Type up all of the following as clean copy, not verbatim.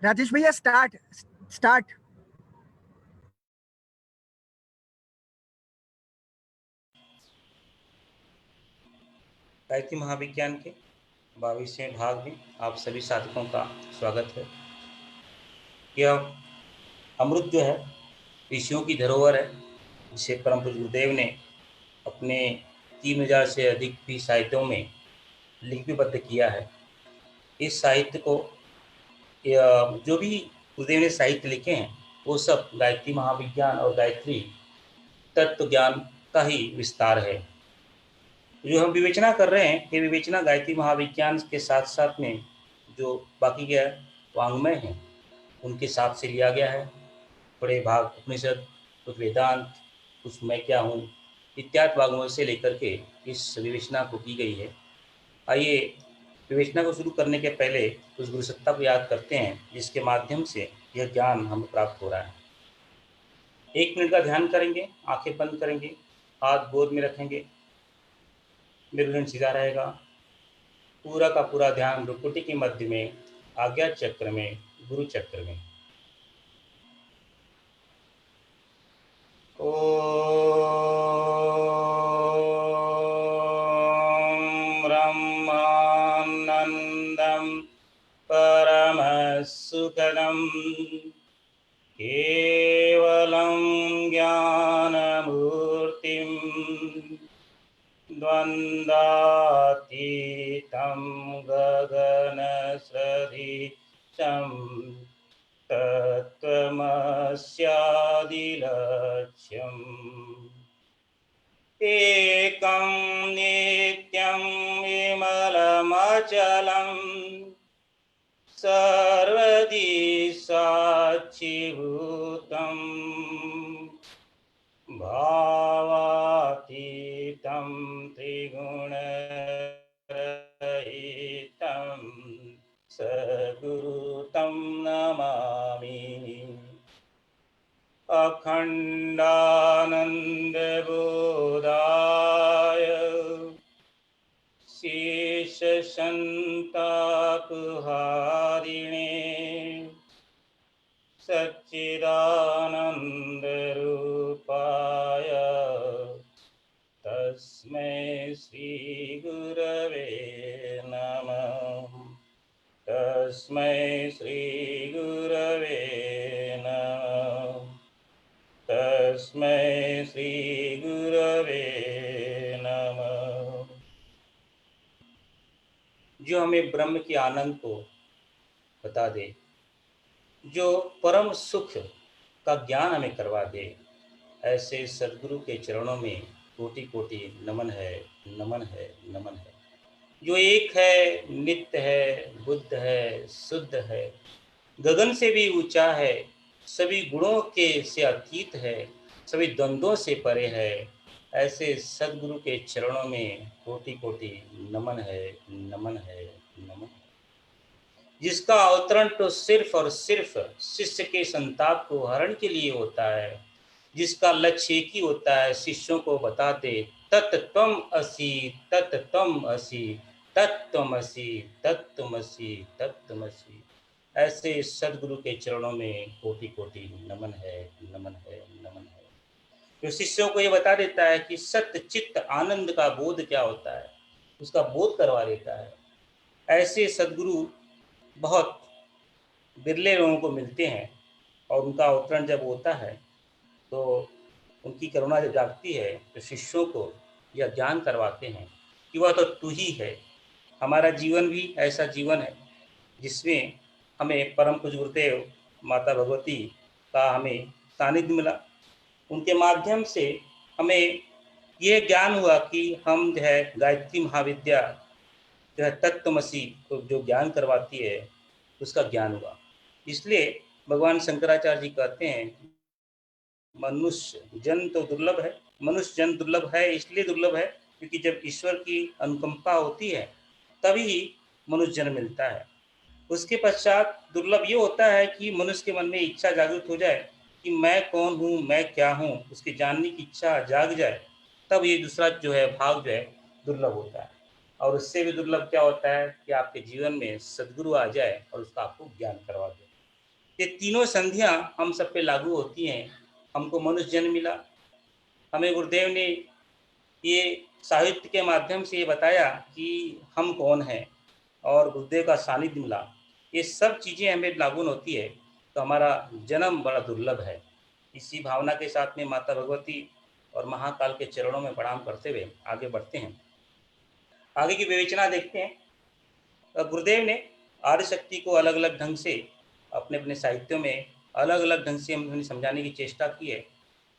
राजेश भैया start start. Gayatri Mahavigyan के 22वें भाग में आप सभी साधकों का स्वागत है। यह अमृत जो है ऋषियों की धरोहर है, जिसे परम पूज्य गुरुदेव ने अपने 3000 से अधिक भी साहित्यों में लिपिबद्ध किया है। इस साहित्य को जो भी गुरुदेव ने साहित्य लिखे हैं वो सब गायत्री महाविज्ञान और गायत्री तत्व ज्ञान का ही विस्तार है। जो हम विवेचना कर रहे हैं ये विवेचना गायत्री महाविज्ञान के साथ साथ में जो बाकी के वांग्मय हैं उनके साथ से लिया गया है। बड़े भाग उपनिषद, कुछ वेदांत, कुछ मैं क्या हूँ इत्यादि वांग्मयों से लेकर के इस विवेचना को की गई है। आइए विवेचना को शुरू करने के पहले उस गुरु सत्ता को याद करते हैं जिसके माध्यम से यह ज्ञान हमें प्राप्त हो रहा है। 1 मिनट का ध्यान करेंगे, आंखें बंद करेंगे, हाथ गोद में रखेंगे, मेरुदंड सीधा रहेगा। पूरा का पूरा ध्यान भ्रुकुटी के मध्य में, आज्ञा चक्र में, गुरु चक्र में। ओम ब्रह्मानंदं परमसुखदं केवलं ज्ञानमूर्तिं द्वन्द्वातीतं गगनसदृशं तत्त्वमस्यादिलक्ष्यम् एकं नित्यं विमलमचलं सर्वदि साक्षिभूतं भावातीतं त्रिगुणरहितं सद्गुरुं नमामि। अखण्डानन्दबोधाय शेषसन्तापहारिणे सच्चिदानन्दरूपाय तस्मै श्रीगुरवे नमः। तस्मै श्रीगुरवे नमः। तस्मै श्रीगुरवे नमः। जो हमें ब्रह्म के आनंद को बता दे, जो परम सुख का ज्ञान हमें करवा दे, ऐसे सद्गुरु के चरणों में कोटि कोटि नमन है, नमन है, नमन है। जो एक है, नित्य है, बुद्ध है, शुद्ध है, गगन से भी ऊंचा है, सभी गुणों के से अतीत है, सभी द्वंद्वों से परे है, ऐसे सद्गुरु के चरणों में कोटि कोटि नमन है, नमन है, नमन है। जिसका अवतरण तो सिर्फ और सिर्फ शिष्य के संताप को हरण के लिए होता है, जिसका लक्ष्य एक ही होता है, शिष्यों को बताते तत्त्वम असि, तत्त्वम असि, तत्त्वमसि, तत्त्वमसि, तत्त्वमसि। ऐसे सदगुरु के चरणों में कोटि कोटि नमन है, नमन है, नमन है। जो शिष्यों को ये बता देता है कि सत्य चित्त आनंद का बोध क्या होता है, उसका बोध करवा देता है। ऐसे सदगुरु बहुत बिरले लोगों को मिलते हैं और उनका अवतरण जब होता है तो उनकी करुणा जब जागती है तो शिष्यों को यह ज्ञान करवाते हैं कि वह तो तू ही है। हमारा जीवन भी ऐसा जीवन है जिसमें हमें परम पूज्य गुरुदेव माता भगवती का हमें सानिध्य मिला। उनके माध्यम से हमें यह ज्ञान हुआ कि हम जो है गायत्री महाविद्या जो है तत्त्वमसि को जो ज्ञान करवाती है उसका ज्ञान हुआ। इसलिए भगवान शंकराचार्य जी कहते हैं मनुष्य जन्म तो दुर्लभ है। मनुष्य जन्म दुर्लभ है, इसलिए दुर्लभ है क्योंकि जब ईश्वर की अनुकंपा होती है तभी मनुष्य जन्म मिलता है। उसके पश्चात दुर्लभ ये होता है कि मनुष्य के मन में इच्छा जागृत हो जाए कि मैं कौन हूँ, मैं क्या हूँ, उसके जानने की इच्छा जाग जाए, तब ये दूसरा जो है भाव जो है दुर्लभ होता है। और उससे भी दुर्लभ क्या होता है कि आपके जीवन में सद्गुरु आ जाए और उसका आपको ज्ञान करवा दे। ये तीनों संधियां हम सब पे लागू होती हैं। हमको मनुष्य जन्म मिला, हमें गुरुदेव ने ये साहित्य के माध्यम से ये बताया कि हम कौन हैं और गुरुदेव का सानिध्य मिला। ये सब चीज़ें हमें लागू होती है तो हमारा जन्म बड़ा दुर्लभ है। इसी भावना के साथ में माता भगवती और महाकाल के चरणों में प्रणाम करते हुए आगे बढ़ते हैं। आगे की विवेचना देखते हैं। गुरुदेव ने आर्य शक्ति को अलग-अलग ढंग से अपने-अपने साहित्यों में अलग-अलग ढंग से उन्होंने समझाने की चेष्टा की है।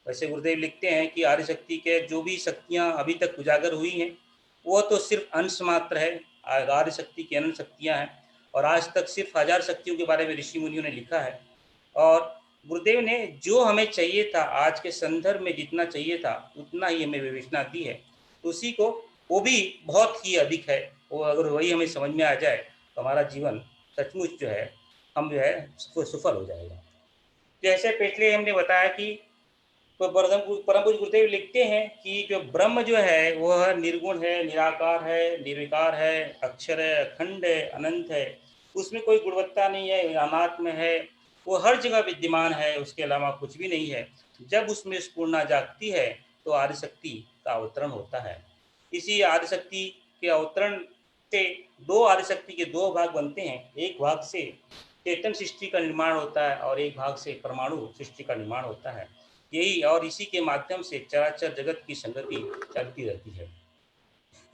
वैसे गुरुदेव लिखते हैं कि आर्य शक्ति के जो भी शक्तियाँ अभी तक उजागर हुई हैं, वो तो सिर्फ़ अंश मात्र है। आर्य शक्ति की अनंत शक्तियाँ हैं और आज तक सिर्फ़ 1000 शक्तियों के बारे में ऋषि मुनियों ने लिखा है। और गुरुदेव ने जो हमें चाहिए था, आज के संदर्भ में जितना चाहिए था, उतना ही हमें विवेचना दी है। तो उसी को वो भी बहुत ही अधिक है। वो अगर वही हमें समझ में आ जाए, तो हमारा जीवन सचमुच जो है, हम जो है सुफल हो जाएगा। जैसे पिछले हमने बताया कि तो परम पूज्य गुरुदेव लिखते हैं कि जो ब्रह्म जो है वह निर्गुण है, निराकार है, निर्विकार है, अक्षर है, अखंड है, अनंत है। उसमें कोई गुणवत्ता नहीं है, अनात्म है, वो हर जगह विद्यमान है, उसके अलावा कुछ भी नहीं है। जब उसमें स्फूर्णा जागती है तो आदि शक्ति का अवतरण होता है। इसी आदि शक्ति के अवतरण से दो आदि शक्ति के दो भाग बनते हैं। एक भाग से चेतन सृष्टि का निर्माण होता है और एक भाग से परमाणु सृष्टि का निर्माण होता है। यही और इसी के माध्यम से चराचर जगत की संगति चलती रहती है।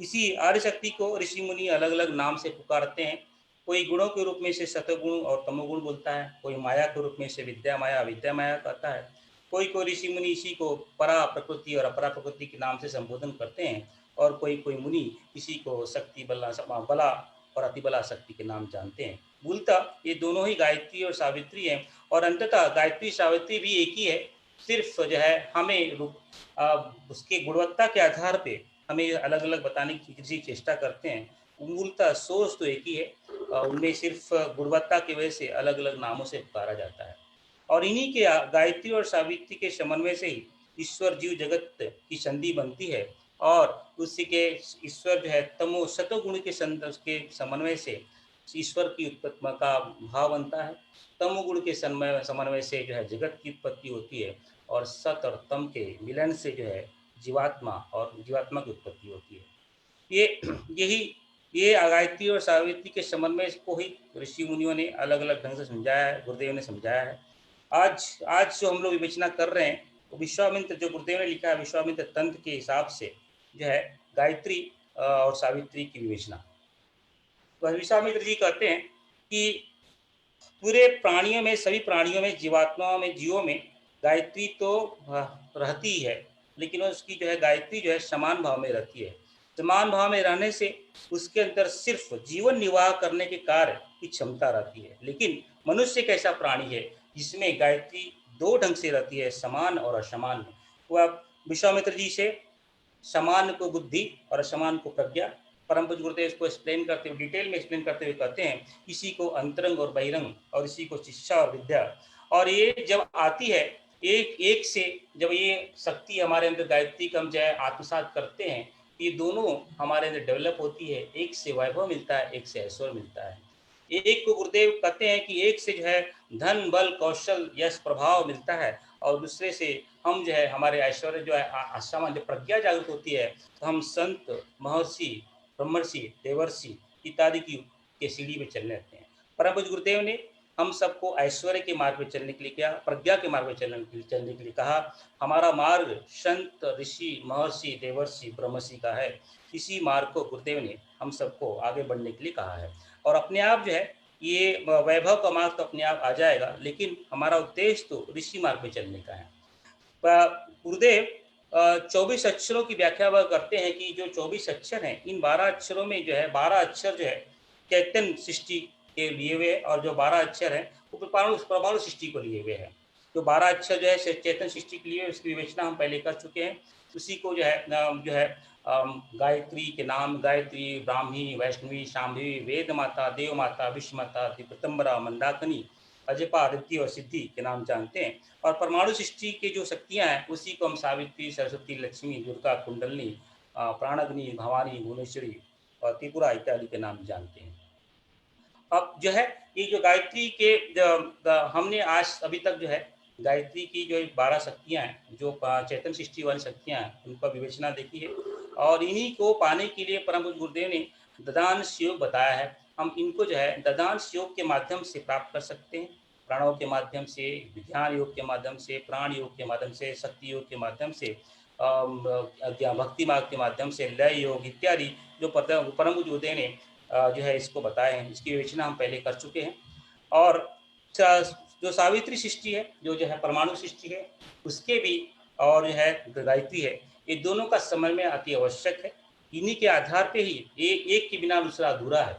इसी आर्य शक्ति को ऋषि मुनि अलग अलग नाम से पुकारते हैं। कोई गुणों के रूप में से सतगुण और तमोगुण बोलता है, कोई माया के रूप में से विद्या माया कहता है, कोई ऋषि मुनि इसी को परा प्रकृति और अपरा प्रकृति के नाम से संबोधन करते हैं और कोई कोई मुनि इसी को शक्ति बला और अतिबला शक्ति के नाम जानते हैं। मूलतः ये दोनों ही गायत्री और सावित्री हैं और अंततः गायत्री सावित्री भी एक ही है। सिर्फ जो है हमें उसके गुणवत्ता के आधार पे हमें अलग अलग बताने की किसी चेष्टा करते हैं। मूलतः सोच तो एक ही है, उनमें सिर्फ गुणवत्ता की वजह से अलग अलग नामों से पुकारा जाता है। और इन्हीं के गायत्री और सावित्री के समन्वय से ही ईश्वर जीव जगत की संधि बनती है और उसी के ईश्वर जो है तमो सतोगुण के के समन्वय से ईश्वर की उत्पत्ति का भाव बनता है। तमोगुण के समन्वय से जो है जगत की उत्पत्ति होती है और सत और तम के मिलन से जो है जीवात्मा और जीवात्मा की उत्पत्ति होती है। ये यही ये गायत्री और सावित्री के समन्वय को ही ऋषि मुनियों ने अलग अलग ढंग से समझाया है, गुरुदेव ने समझाया है। आज आज जो हम लोग विवेचना कर रहे हैं वो विश्वामित्र जो गुरुदेव ने लिखा है विश्वामित्र तंत्र के हिसाब से जो है गायत्री और सावित्री की विवेचना। तो विश्वामित्र जी कहते हैं कि पूरे प्राणियों में सभी प्राणियों में जीवात्माओं में जीवों में गायत्री तो रहती ही है, लेकिन उसकी जो है गायत्री जो है समान भाव में रहती है। समान भाव में रहने से उसके अंदर सिर्फ जीवन निर्वाह करने के कार्य की क्षमता रहती है। लेकिन मनुष्य एक ऐसा प्राणी है जिसमें गायत्री दो ढंग से रहती है, समान और असमान। वह विश्वामित्र जी से समान को बुद्धि और असमान को प्रज्ञा, परम पूज्य गुरुदेव इसको एक्सप्लेन करते हुए डिटेल में एक्सप्लेन करते हुए कहते हैं इसी को अंतरंग और बहिरंग और इसी को शिक्षा और विद्या। और ये जब आती है एक एक से, जब ये शक्ति हमारे अंदर गायत्री का हम चाहे आत्मसात करते हैं, ये दोनों हमारे अंदर डेवलप होती है। एक से वैभव मिलता है, एक से ऐश्वर्य मिलता है। एक को गुरुदेव कहते हैं कि एक से जो है धन बल कौशल यश प्रभाव मिलता है और दूसरे से हम जो है हमारे ऐश्वर्य जो है सामान्य प्रज्ञा जागृत होती है, तो हम संत महर्षि ब्रह्मर्षि देवर्षि इत्यादि की के सीढ़ी पे चलने लगते हैं। परम पूज्य गुरुदेव ने हम सबको ऐश्वर्य के मार्ग पे चलने के लिए क्या, प्रज्ञा के मार्ग पे चलने के लिए कहा। हमारा मार्ग संत ऋषि महर्षि देवर्षि ब्रह्मर्षि का है। इसी मार्ग को गुरुदेव ने हम सबको आगे बढ़ने के लिए कहा है और अपने आप जो है ये वैभव का मार्ग तो अपने आप आ जाएगा, लेकिन हमारा उद्देश्य तो ऋषि मार्ग पे चलने का है। गुरुदेव 24 अक्षरों की व्याख्या वह करते हैं कि जो 24 अक्षर हैं, इन 12 अक्षरों में जो है 12 अक्षर जो है चैतन्य सृष्टि के लिए हुए और जो 12 अक्षर हैं वो परमाणु सृष्टि को लिए हुए हैं। जो 12 अक्षर जो है चैतन्य सृष्टि के लिए उसकी विवेचना हम पहले कर चुके हैं। उसी को जो है गायत्री के नाम गायत्री, ब्राह्मी, वैष्णवी, शांभवी, वेद माता, देव माता, विश्व माता, दिपतंबरा, मंदाकिनी, अजपा, आदित्य और सिद्धि के नाम जानते हैं। और परमाणु सृष्टि की जो शक्तियां हैं उसी को हम सावित्री, सरस्वती, लक्ष्मी, दुर्गा, कुंडलनी, प्राणाग्नि, भवानी, भुवनेश्वरी और त्रिपुरा इत्यादि के नाम जानते हैं। अब जो है ये जो गायत्री के हमने आज अभी तक जो है गायत्री की जो 12 शक्तियाँ हैं, जो चैतन्य सृष्टि वाली शक्तियाँ हैं, उनका विवेचना देखी है और इन्हीं को पाने के लिए परम पूज्य गुरुदेव ने ददांश योग बताया है। हम इनको जो है ददांश योग के माध्यम से प्राप्त कर सकते हैं, प्राणों के माध्यम से, विज्ञान योग के माध्यम से, प्राण योग के माध्यम से, शक्ति योग के माध्यम से, भक्ति मार्ग के माध्यम से, लय योग इत्यादि जो परम पूज्य गुरुदेव ने जो है इसको बताए हैं, इसकी विवेचना हम पहले कर चुके हैं। और जो सावित्री सृष्टि है, जो है परमाणु सृष्टि है, उसके भी और जो है गायत्री है, ये दोनों का समन्वय अति आवश्यक है। इन्हीं के आधार पे ही एक के बिना दूसरा अधूरा है।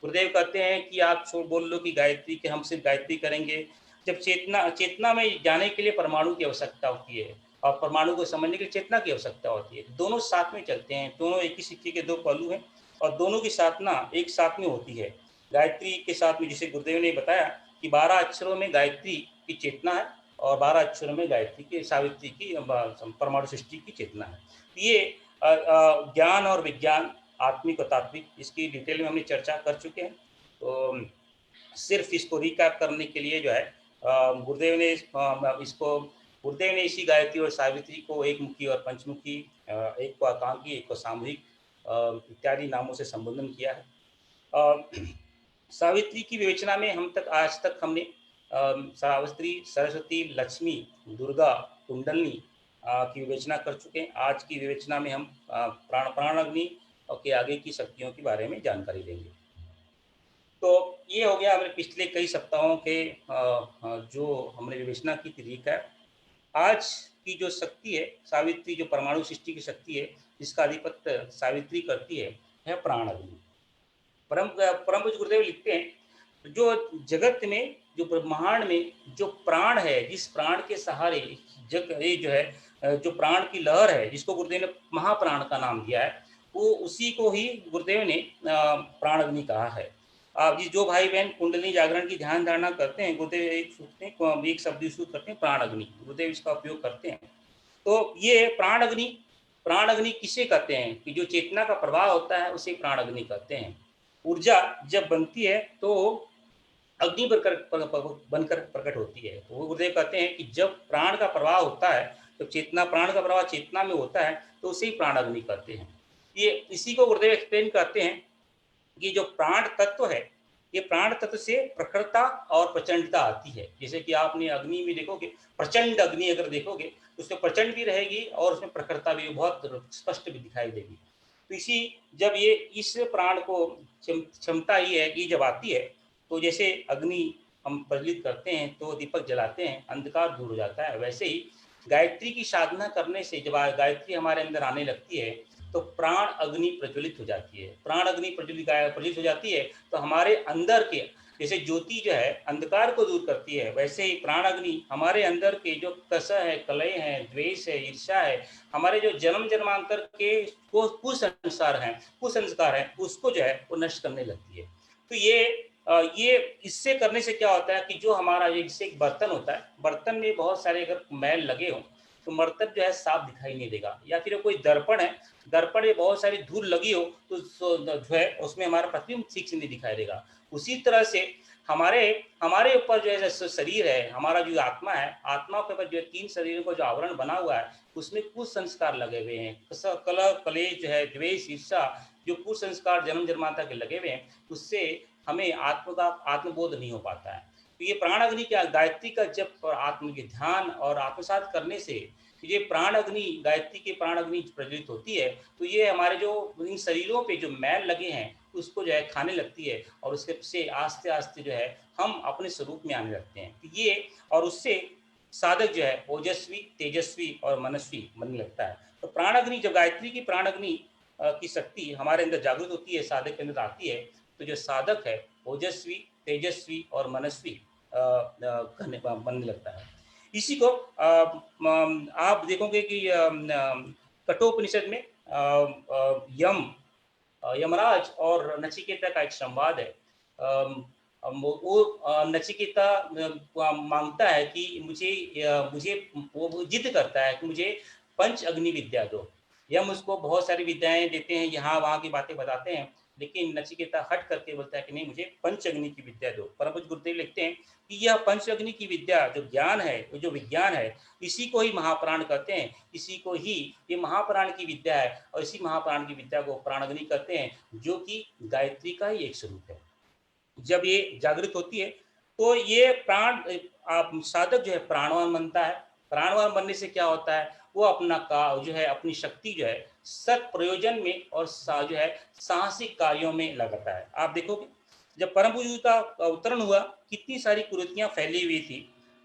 गुरुदेव कहते हैं कि आप बोल लो कि गायत्री के हम सिर्फ गायत्री करेंगे, जब चेतना में जाने के लिए परमाणु की आवश्यकता होती है और परमाणु को समझने के लिए चेतना की आवश्यकता होती है। दोनों साथ में चलते हैं, दोनों एक ही सिक्के के दो पहलू हैं और दोनों की साधना एक साथ में होती है। गायत्री के साथ में, जिसे गुरुदेव ने बताया कि 12 अक्षरों में गायत्री की चेतना है और 12 अक्षरों में गायत्री की, सावित्री की परमाणु सृष्टि की चेतना है। ये ज्ञान और विज्ञान, आत्मिक और तात्विक, इसकी डिटेल में हमने चर्चा कर चुके हैं। तो सिर्फ इसको रिकैप करने के लिए जो है गुरुदेव ने इसको गुरुदेव ने इसी गायत्री और सावित्री को एक मुखी और पंचमुखी, एक को एकांकी, एक को सामूहिक इत्यादि नामों से संबोधन किया है। सावित्री की विवेचना में आज तक हमने सावित्री, सरस्वती, लक्ष्मी, दुर्गा, कुंडलनी की विवेचना कर चुके हैं। आज की विवेचना में हम प्राण अग्नि और के आगे की शक्तियों के बारे में जानकारी देंगे। तो ये हो गया हमारे पिछले कई सप्ताहों के जो हमने विवेचना की थी रिकैप। आज की जो शक्ति है सावित्री, जो परमाणु सृष्टि की शक्ति है, जिसका अधिपत्य सावित्री करती है प्राण अग्नि। परम पूज्य गुरुदेव लिखते हैं, जो जगत में, जो ब्रह्मांड में जो प्राण है, जिस प्राण के सहारे ये जो है जो प्राण की लहर है, जिसको गुरुदेव ने महाप्राण का नाम दिया है, वो उसी को ही गुरुदेव ने प्राण अग्नि कहा है। जो भाई बहन कुंडली जागरण की ध्यान धारणा करते हैं, गुरुदेव एक शब्द यूज करते हैं प्राण अग्नि, गुरुदेव इसका उपयोग करते हैं। तो ये प्राण अग्नि किसे कहते हैं कि जो चेतना का प्रवाह होता है उसे प्राण अग्नि कहते हैं। ऊर्जा जब बनती है तो अग्नि बनकर प्रकट होती है। तो वो गुरुदेव कहते हैं कि जब प्राण का प्रवाह होता है, तो प्राण का प्रवाह चेतना में होता है, तो उसे ही प्राण अग्नि कहते हैं। ये इसी को गुरुदेव एक्सप्लेन करते हैं कि जो प्राण तत्व है, ये प्राण तत्व से प्रखरता और प्रचंडता आती है। जैसे कि आपने अग्नि में देखोगे, प्रचंड अग्नि अगर देखोगे तो उसमें प्रचंड भी रहेगी और उसमें प्रखरता भी बहुत स्पष्ट भी दिखाई देगी। तो इसी जब ये इस प्राण को क्षमता ही है कि जब आती है, तो जैसे अग्नि हम प्रज्वलित करते हैं तो दीपक जलाते हैं, अंधकार दूर हो जाता है, वैसे ही गायत्री की साधना करने से जब गायत्री हमारे अंदर आने लगती है तो प्राण अग्नि प्रज्वलित हो जाती है। प्राण अग्नि प्रज्वलित हो जाती है तो हमारे अंदर के, जैसे ज्योति जो है अंधकार को दूर करती है, वैसे ही प्राण अग्नि हमारे अंदर के जो कसह है, कलह है, द्वेष है, ईर्ष्या है, हमारे जो जन्म जन्मांतर के कुसंस्कार हैं, उसको जो है वो नष्ट करने लगती है। तो ये इससे करने से क्या होता है कि जो हमारा जैसे एक बर्तन होता है, बर्तन में बहुत सारे अगर मैल लगे हों तो बर्तन जो है साफ दिखाई नहीं देगा। या फिर कोई दर्पण है, दर्पण में बहुत सारी धूल लगी हो तो जो है उसमें हमारा प्रतिबिंब ठीक से नहीं दिखाई देगा। उसी तरह से हमारे हमारे ऊपर जो है शरीर है, हमारा जो आत्मा है, आत्मा के ऊपर जो 3 शरीरों का जो आवरण बना हुआ है, उसमें कुछ संस्कार लगे हुए हैं, कलह, कलेश जो है, द्वेष, ईर्षा, जो कुछ संस्कार जन्म जन्मांतर के लगे हुए हैं, उससे हमें आत्मबोध नहीं हो पाता है। तो ये प्राण अग्नि क्या, गायत्री का जब आत्म के ध्यान और आत्मसात करने से ये प्राण अग्नि, गायत्री की प्राण अग्नि प्रज्वलित होती है, तो ये हमारे जो इन शरीरों पे जो मैल लगे हैं उसको जो है खाने लगती है और उसके से आस्ते आस्ते जो है हम अपने स्वरूप में आने लगते हैं। तो ये और उससे साधक जो है ओजस्वी, तेजस्वी और मनस्वी बनने लगता है। तो प्राण अग्नि, जब गायत्री की प्राण अग्नि की शक्ति हमारे अंदर जागृत होती है, साधक के अंदर आती है, तो जो साधक है ओजस्वी, तेजस्वी और मनस्वी बनने लगता है। इसी को आप देखोगे कि कठोपनिषद में यमराज और नचिकेता का एक संवाद है। वो नचिकेता मांगता है कि मुझे वो जिद करता है कि मुझे पंच अग्नि विद्या दो। यम उसको बहुत सारी विद्याएं देते हैं, यहाँ वहाँ की बातें बताते हैं, लेकिन नचिकेता हट करके बोलता है कि नहीं, मुझे पंचअग्नि की विद्या दो। परम पूज्य गुरुदेव लिखते हैं कि यह पंचअग्नि की विद्या जो ज्ञान है, जो विज्ञान है, इसी को ही महाप्राण कहते हैं, इसी को ही ये महाप्राण की विद्या है, और इसी महाप्राण की विद्या को प्राणाग्नि कहते हैं, जो कि गायत्री का ही एक स्वरूप है। जब ये जागृत होती है तो ये प्राण आप साधक जो है प्राणवान बनता है। प्राणवान बनने से क्या होता है, वो अपना का जो है अपनी शक्ति जो है सत प्रयोजन में और जो है साहसिक कार्यों में लगाता है। आप देखोगे जब परम पूज्य का अवतरण हुआ, कितनी सारी कुरीतियां फैली हुई थी।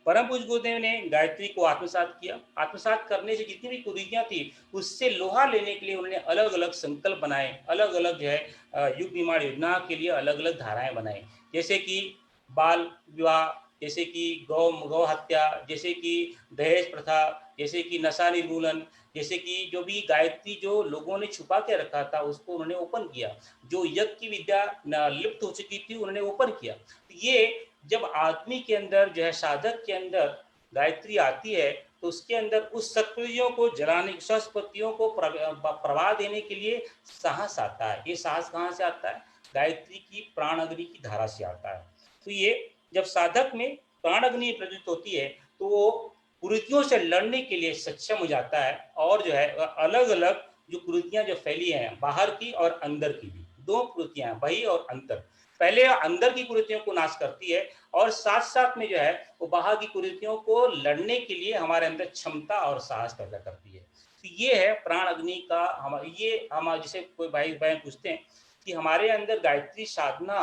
परम पूज्य गुरुदेव ने गायत्री को आत्मसात किया। आत्मसात करने से जितनी भी कुरीतियां थी, उससे लोहा लेने के लिए उन्होंने अलग अलग संकल्प बनाए, अलग अलग जो है युग निर्माण योजना के लिए अलग अलग धाराएं बनाई, जैसे कि बाल विवाह, जैसे कि गौ हत्या, जैसे कि दहेज प्रथा, जैसे कि नशा निर्मूलन, जैसे कि जो भी गायत्री जो लोगों ने छुपा के रखा था उसको उन्होंने ओपन किया, जो यज्ञ की विद्या लिप्त हो चुकी थी उन्होंने ओपन किया। तो ये जब आदमी के अंदर जो है साधक के अंदर गायत्री आती है, तो उसके अंदर उस सत्पतियों को जलाने, सत्पतियों को प्रवाह देने के लिए साहस आता है। ये साहस कहाँ से आता है, गायत्री की प्राण अग्नि की धारा से आता है। तो ये जब साधक में प्राण अग्नि प्रज्वलित होती है तो वो कुरीतियों से लड़ने के लिए सक्षम हो जाता है, और जो है अलग अलग जो कुरीतियां जो फैली हैं बाहर की और अंदर की भी, दो कुरीतियां बही और अंतर, पहले अंदर की कुरीतियों को नाश करती है और साथ साथ में जो है वो बाहर की कुरीतियों को लड़ने के लिए हमारे अंदर क्षमता और साहस पैदा करती है। तो ये है प्राण अग्नि का ये हम जिसे कोई भाई बहन पूछते हैं कि हमारे अंदर गायत्री साधना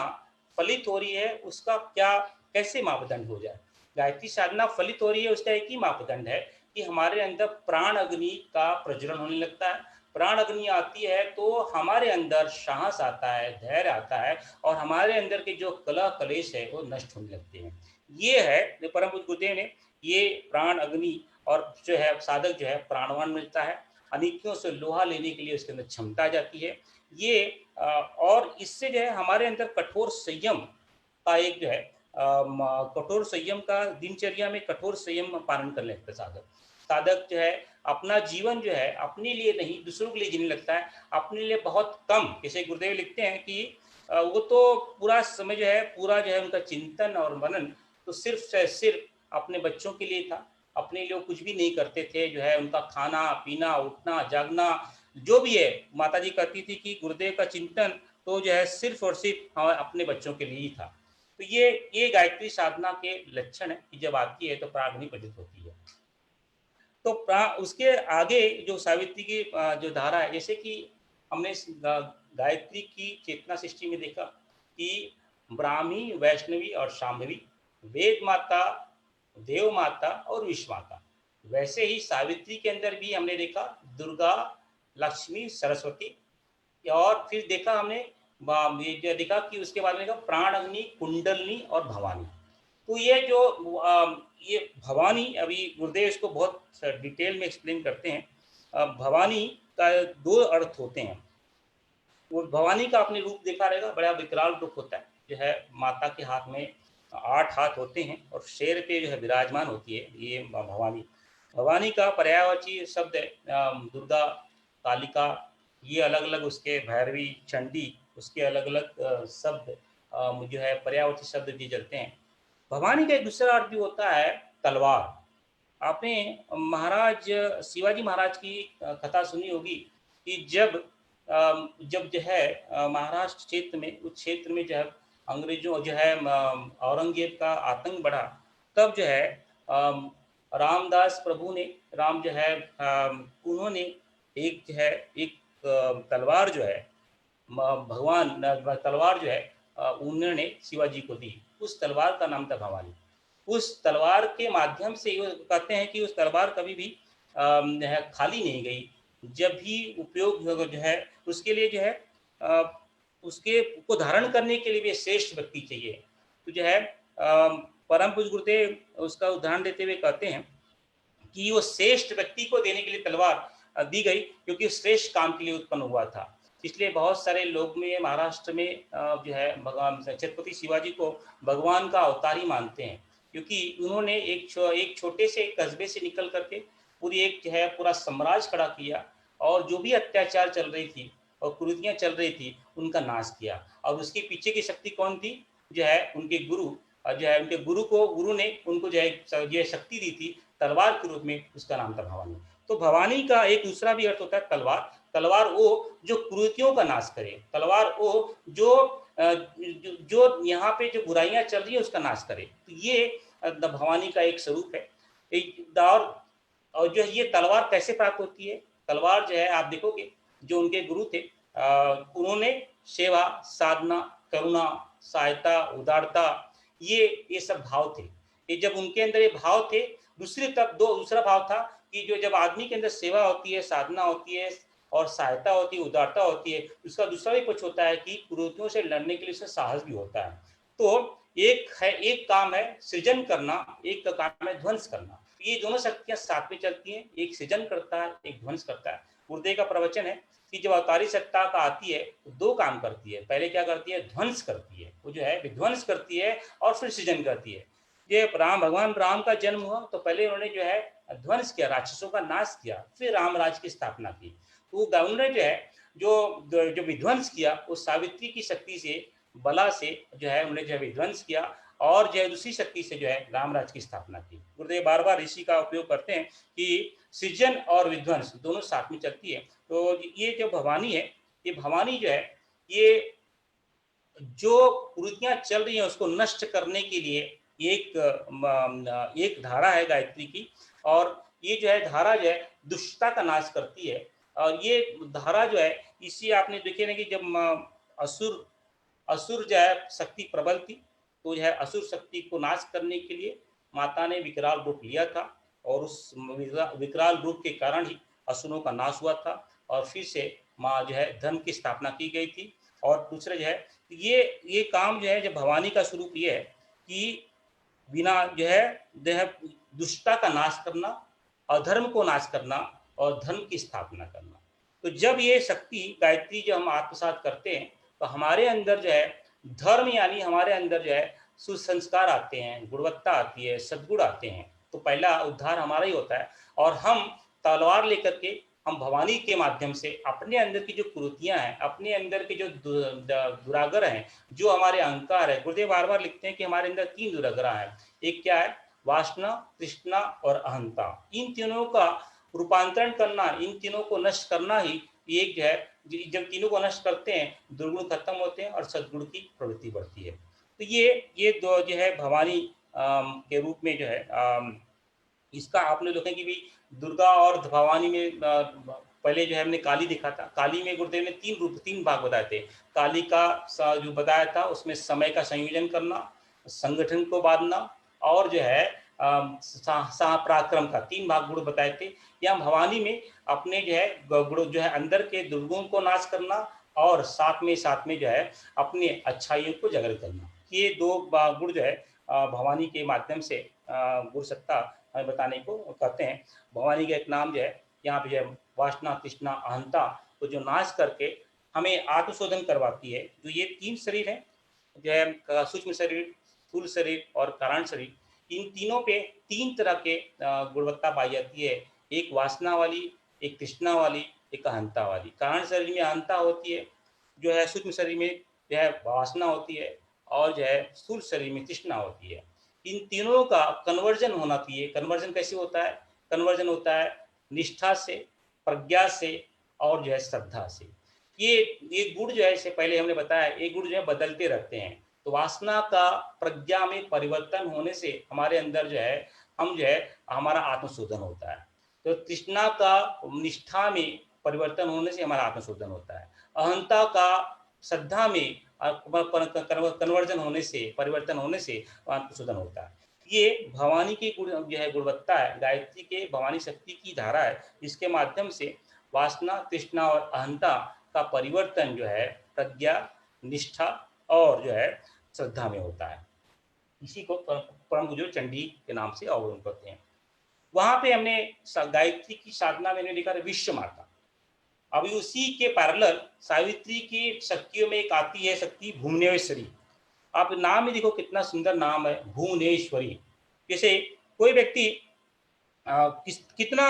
फलित हो रही है, उसका क्या कैसे मापदंड हो जाए। गायत्री साधना फलित हो रही है, उसका एक ही मापदंड है कि हमारे अंदर प्राण अग्नि का प्रज्वलन होने लगता है। प्राण अग्नि आती है तो हमारे अंदर साहस आता है, धैर्य आता है, और हमारे अंदर के जो कलह कलेश है वो नष्ट होने लगते हैं। ये है परम पूज्य गुरुदेव ने ये प्राण अग्नि, और जो है साधक जो है प्राणवान मिलता है, अनित्यों से लोहा लेने के लिए उसके अंदर क्षमता आ जाती है। ये और इससे जो है हमारे अंदर कठोर संयम का एक जो है कठोर संयम का दिनचर्या में कठोर संयम पालन कर लेते साधक। साधक जो है अपना जीवन जो है अपने लिए नहीं दूसरों के लिए जीने लगता है, अपने लिए बहुत कम। जैसे गुरुदेव लिखते हैं कि वो तो पूरा समय जो है पूरा जो है उनका चिंतन और मनन तो सिर्फ अपने बच्चों के लिए था, अपने लिए कुछ भी नहीं करते थे। जो है उनका खाना पीना उठना जागना जो भी है, माता जी कहती थी कि गुरुदेव का चिंतन तो जो है सिर्फ और सिर्फ अपने बच्चों के लिए ही था। तो ये गायत्री साधना के लक्षण है कि जब आती है तो प्राग्नि प्रज्वलित होती है। तो उसके आगे जो सावित्री की जो धारा है, जैसे कि हमने गायत्री की चेतना सृष्टि में देखा कि ब्राह्मी वैष्णवी और शाम्भवी, वेद माता, देव माता और विश्व माता, वैसे ही सावित्री के अंदर भी हमने देखा दुर्गा, लक्ष्मी, सरस्वती, और फिर देखा हमने ये जो देखा कि उसके बाद में देखा प्राण अग्नि, कुंडलनी और भवानी। तो ये जो ये भवानी, अभी गुरुदेव इसको बहुत डिटेल में एक्सप्लेन करते हैं। भवानी का दो अर्थ होते हैं। वो भवानी का अपने रूप देखा रहेगा, बड़ा विकराल रूप होता है, जो है माता के हाथ में 8 हाथ होते हैं और शेर पे जो है विराजमान होती है ये भवानी। भवानी का पर्यायवाची शब्द है दुर्गा, कालिका, ये अलग अलग उसके भैरवी, चंडी, उसके अलग अलग शब्द जो है पर्यायवाची शब्द दिए जाते हैं। भवानी का एक दूसरा अर्थ भी होता है तलवार। आपने महाराज शिवाजी महाराज की कथा सुनी होगी कि जब जो है महाराष्ट्र क्षेत्र में, उस क्षेत्र में जो है अंग्रेजों जो है औरंगजेब का आतंक बढ़ा, तब जो है रामदास प्रभु ने, राम जो है उन्होंने एक जो है एक तलवार जो है भगवान तलवार जो है उन्होंने शिवाजी को दी। उस तलवार का नाम था भवानी। उस तलवार के माध्यम से कहते हैं कि उस तलवार कभी भी खाली नहीं गई। जब भी उपयोग जो है उसके लिए जो है उसके को धारण करने के लिए भी श्रेष्ठ व्यक्ति चाहिए। तो जो है परम पूज्य गुरुदेव उसका उदाहरण देते हुए कहते हैं कि वो श्रेष्ठ व्यक्ति को देने के लिए तलवार दी गई, क्योंकि श्रेष्ठ काम के लिए उत्पन्न हुआ था। इसलिए बहुत सारे लोग में महाराष्ट्र में जो है भगवान छत्रपति शिवाजी को भगवान का अवतार ही मानते हैं, क्योंकि उन्होंने एक छोटे से कस्बे से निकल करके पूरी एक जो है पूरा साम्राज्य खड़ा किया, और जो भी अत्याचार चल रही थी और कुरीतियां चल रही थी उनका नाश किया। और उसके पीछे की शक्ति कौन थी? जो है उनके गुरु, जो है उनके गुरु ने उनको जो है ये शक्ति दी थी तलवार के रूप में, उसका नाम था भवानी। तो भवानी का एक दूसरा भी अर्थ होता है तलवार। तलवार वो जो कुरीतियों का नाश करे, तलवार वो जो जो यहाँ पे जो बुराइयां चल रही है उसका नाश करे। तो ये भवानी का एक स्वरूप है। और जो ये तलवार कैसे प्राप्त होती है? तलवार जो है आप देखोगे जो उनके गुरु थे, उन्होंने सेवा, साधना, करुणा, सहायता, उदारता, ये सब भाव थे। ये जब उनके अंदर ये भाव थे, दूसरा भाव था कि जो जब आदमी के अंदर सेवा होती है, साधना होती है और सहायता होती है, उदारता होती है, उसका दूसरा भी कुछ होता है कि कुरीतियों से लड़ने के लिए उसमें साहस भी होता है। तो एक काम है सृजन करना, एक का काम है ध्वंस करना। ये दोनों शक्तियां साथ में चलती हैं, एक सृजन करता है, एक ध्वंस करता है। गुरुदेव का प्रवचन है कि जब अवतारी सत्ता का आती है तो दो काम करती है। पहले क्या करती है? ध्वंस करती है, वो जो है विध्वंस करती है और फिर सृजन करती है। ये भगवान राम का जन्म हुआ तो पहले उन्होंने जो है ध्वंस किया, राक्षसों का नाश किया, फिर रामराज की स्थापना की। तो उन्होंने जो है जो विध्वंस किया वो सावित्री की शक्ति से, बला से जो है उन्होंने जो है विध्वंस किया और जो है दूसरी शक्ति से जो है रामराज की स्थापना की। गुरुदेव बार बार इसी का उपयोग करते हैं कि सृजन और विध्वंस दोनों साथ में चलती है। तो ये जो भवानी है, ये भवानी जो है, ये जो कुरीतियां चल रही हैं उसको नष्ट करने के लिए एक धारा है गायत्री की। और ये जो है धारा जो है दुष्टता का नाश करती है। और ये धारा जो है, इसी आपने देखे ना कि जब असुर असुर जो है शक्ति प्रबल थी, तो जो है असुर शक्ति को नाश करने के लिए माता ने विकराल रूप लिया था और उस विकराल रूप के कारण ही असुरों का नाश हुआ था। और फिर से माँ जो है धर्म की स्थापना की गई थी। और दूसरा जो है ये काम जो है, जब भवानी का स्वरूप ये है कि बिना जो है दुष्टता का नाश करना, अधर्म को नाश करना और धर्म की स्थापना करना। तो जब ये शक्ति गायत्री जो हम आत्मसात करते हैं तो हमारे अंदर जो है धर्म, यानी हमारे अंदर जो है सुसंस्कार आते हैं, गुणवत्ता आती है, सद्गुण आते हैं। तो पहला उद्धार हमारा ही होता है। और हम तलवार लेकर के, हम भवानी के माध्यम से अपने अंदर की जो कुरीतियां हैं, अपने अंदर के जो दुराग्रह हैं, जो हमारे अहंकार है, गुरुदेव बार बार लिखते हैं कि हमारे अंदर 3 दुराग्रह हैं। एक क्या है? वासना, तृष्णा और अहंता। इन तीनों का रूपांतरण करना, इन तीनों को नष्ट करना ही एक जो है, जब तीनों को नष्ट करते हैं दुर्गुण खत्म होते हैं और सद्गुण की प्रवृत्ति बढ़ती है। तो ये दो जो है भवानी के रूप में जो है, इसका आपने देखें कि भी दुर्गा और भवानी में पहले जो है हमने काली देखा था। काली में गुरुदेव ने 3 भाग बताए थे। काली का जो बताया था उसमें समय का संयोजन करना, संगठन को बांधना और जो है पराक्रम का 3 भाग गुण बताए थे। या भवानी में अपने जो है गुण जो है अंदर के दुर्गुण को नाश करना और साथ में जो है अपने अच्छाइयों को जागृत करना। ये 2 गुण जो है भवानी के माध्यम से गुरु सत्ता हमें बताने को कहते हैं। भवानी का एक नाम जो है यहाँ पे जो है वासना, तृष्णा, अहंता को जो नाश करके हमें आत्मशोधन करवाती है। जो ये 3 शरीर है जो है, सूक्ष्म शरीर, स्थूल शरीर और कारण शरीर, इन तीनों पे 3 तरह के गुणवत्ता पाई जाती है। एक वासना वाली, एक तृष्णा वाली, एक अहंता वाली। कारण शरीर में अहंता होती है, जो है सूक्ष्म शरीर में जो है वासना होती है और जो है स्थूल शरीर में तृष्णा होती है। इन तीनों का कन्वर्जन होना चाहिए। कन्वर्जन कैसे होता है? कन्वर्जन होता है निष्ठा से, प्रज्ञा से और जो है श्रद्धा से। ये गुण जो है, इससे पहले हमने बताया, ये गुण जो है बदलते रहते हैं। तो वासना का प्रज्ञा में परिवर्तन होने से हमारे अंदर जो है हम जो है हमारा आत्मशोधन होता है। तो तृष्णा का निष्ठा में परिवर्तन होने से हमारा आत्मशोधन होता है। अहंता का श्रद्धा में कन्वर्जन होने से, परिवर्तन होने से आत्मशोधन होता है। ये भवानी की गुण जो है गुणवत्ता है, गायत्री के भवानी शक्ति की धारा है, जिसके माध्यम से वासना, तृष्णा और अहंता का परिवर्तन जो है प्रज्ञा, निष्ठा और जो है श्रद्धा में होता है। इसी को परम गुरु चंडी के नाम से अवगत करते हैं। वहां पे हमने गायत्री की साधना में लिखा था विश्व माता। अभी उसी के पैरेलल सावित्री की शक्तियों में एक आती है शक्ति भुवनेश्वरी। आप नाम ही देखो कितना सुंदर नाम है, भुवनेश्वरी। जैसे कोई व्यक्ति कितना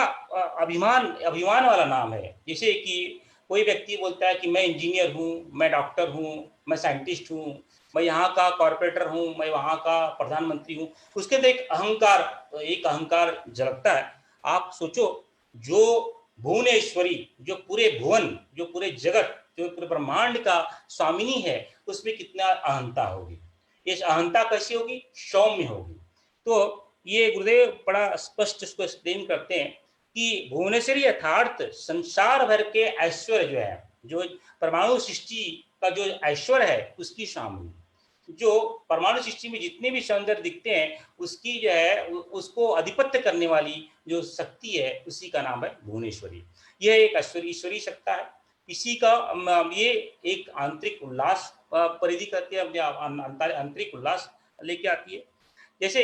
अभिमान वाला नाम है। जैसे कि कोई व्यक्ति बोलता है कि मैं इंजीनियर हूँ, मैं डॉक्टर हूँ, मैं साइंटिस्ट हूँ, मैं यहाँ का कॉर्पोरेटर हूँ, मैं वहाँ का प्रधानमंत्री हूँ। उसके अंदर एक अहंकार झलकता है। आप सोचो, जो भुवनेश्वरी, जो पूरे भुवन, जो पूरे जगत, जो पूरे ब्रह्मांड का स्वामिनी है, उसमें कितना अहंता होगी। इस अहंता कैसी होगी? सौम्य होगी। तो ये गुरुदेव बड़ा स्पष्ट इसको एक्सप्लेन करते हैं कि भुवनेश्वरी अर्थात संसार भर के ऐश्वर्य जो है, जो परमाणु सृष्टि का जो ऐश्वर्य है, उसकी स्वामी, जो परमाणु सृष्टि में जितने भी सौंदर्य दिखते हैं, उसकी जो है उसको अधिपत्य करने वाली जो शक्ति है, उसी का नाम है भुवनेश्वरी। यह एक ईश्वरीय सत्ता है। इसी का ये एक आंतरिक उल्लास परिधि करती है, अपने आंतरिक उल्लास लेके आती है। जैसे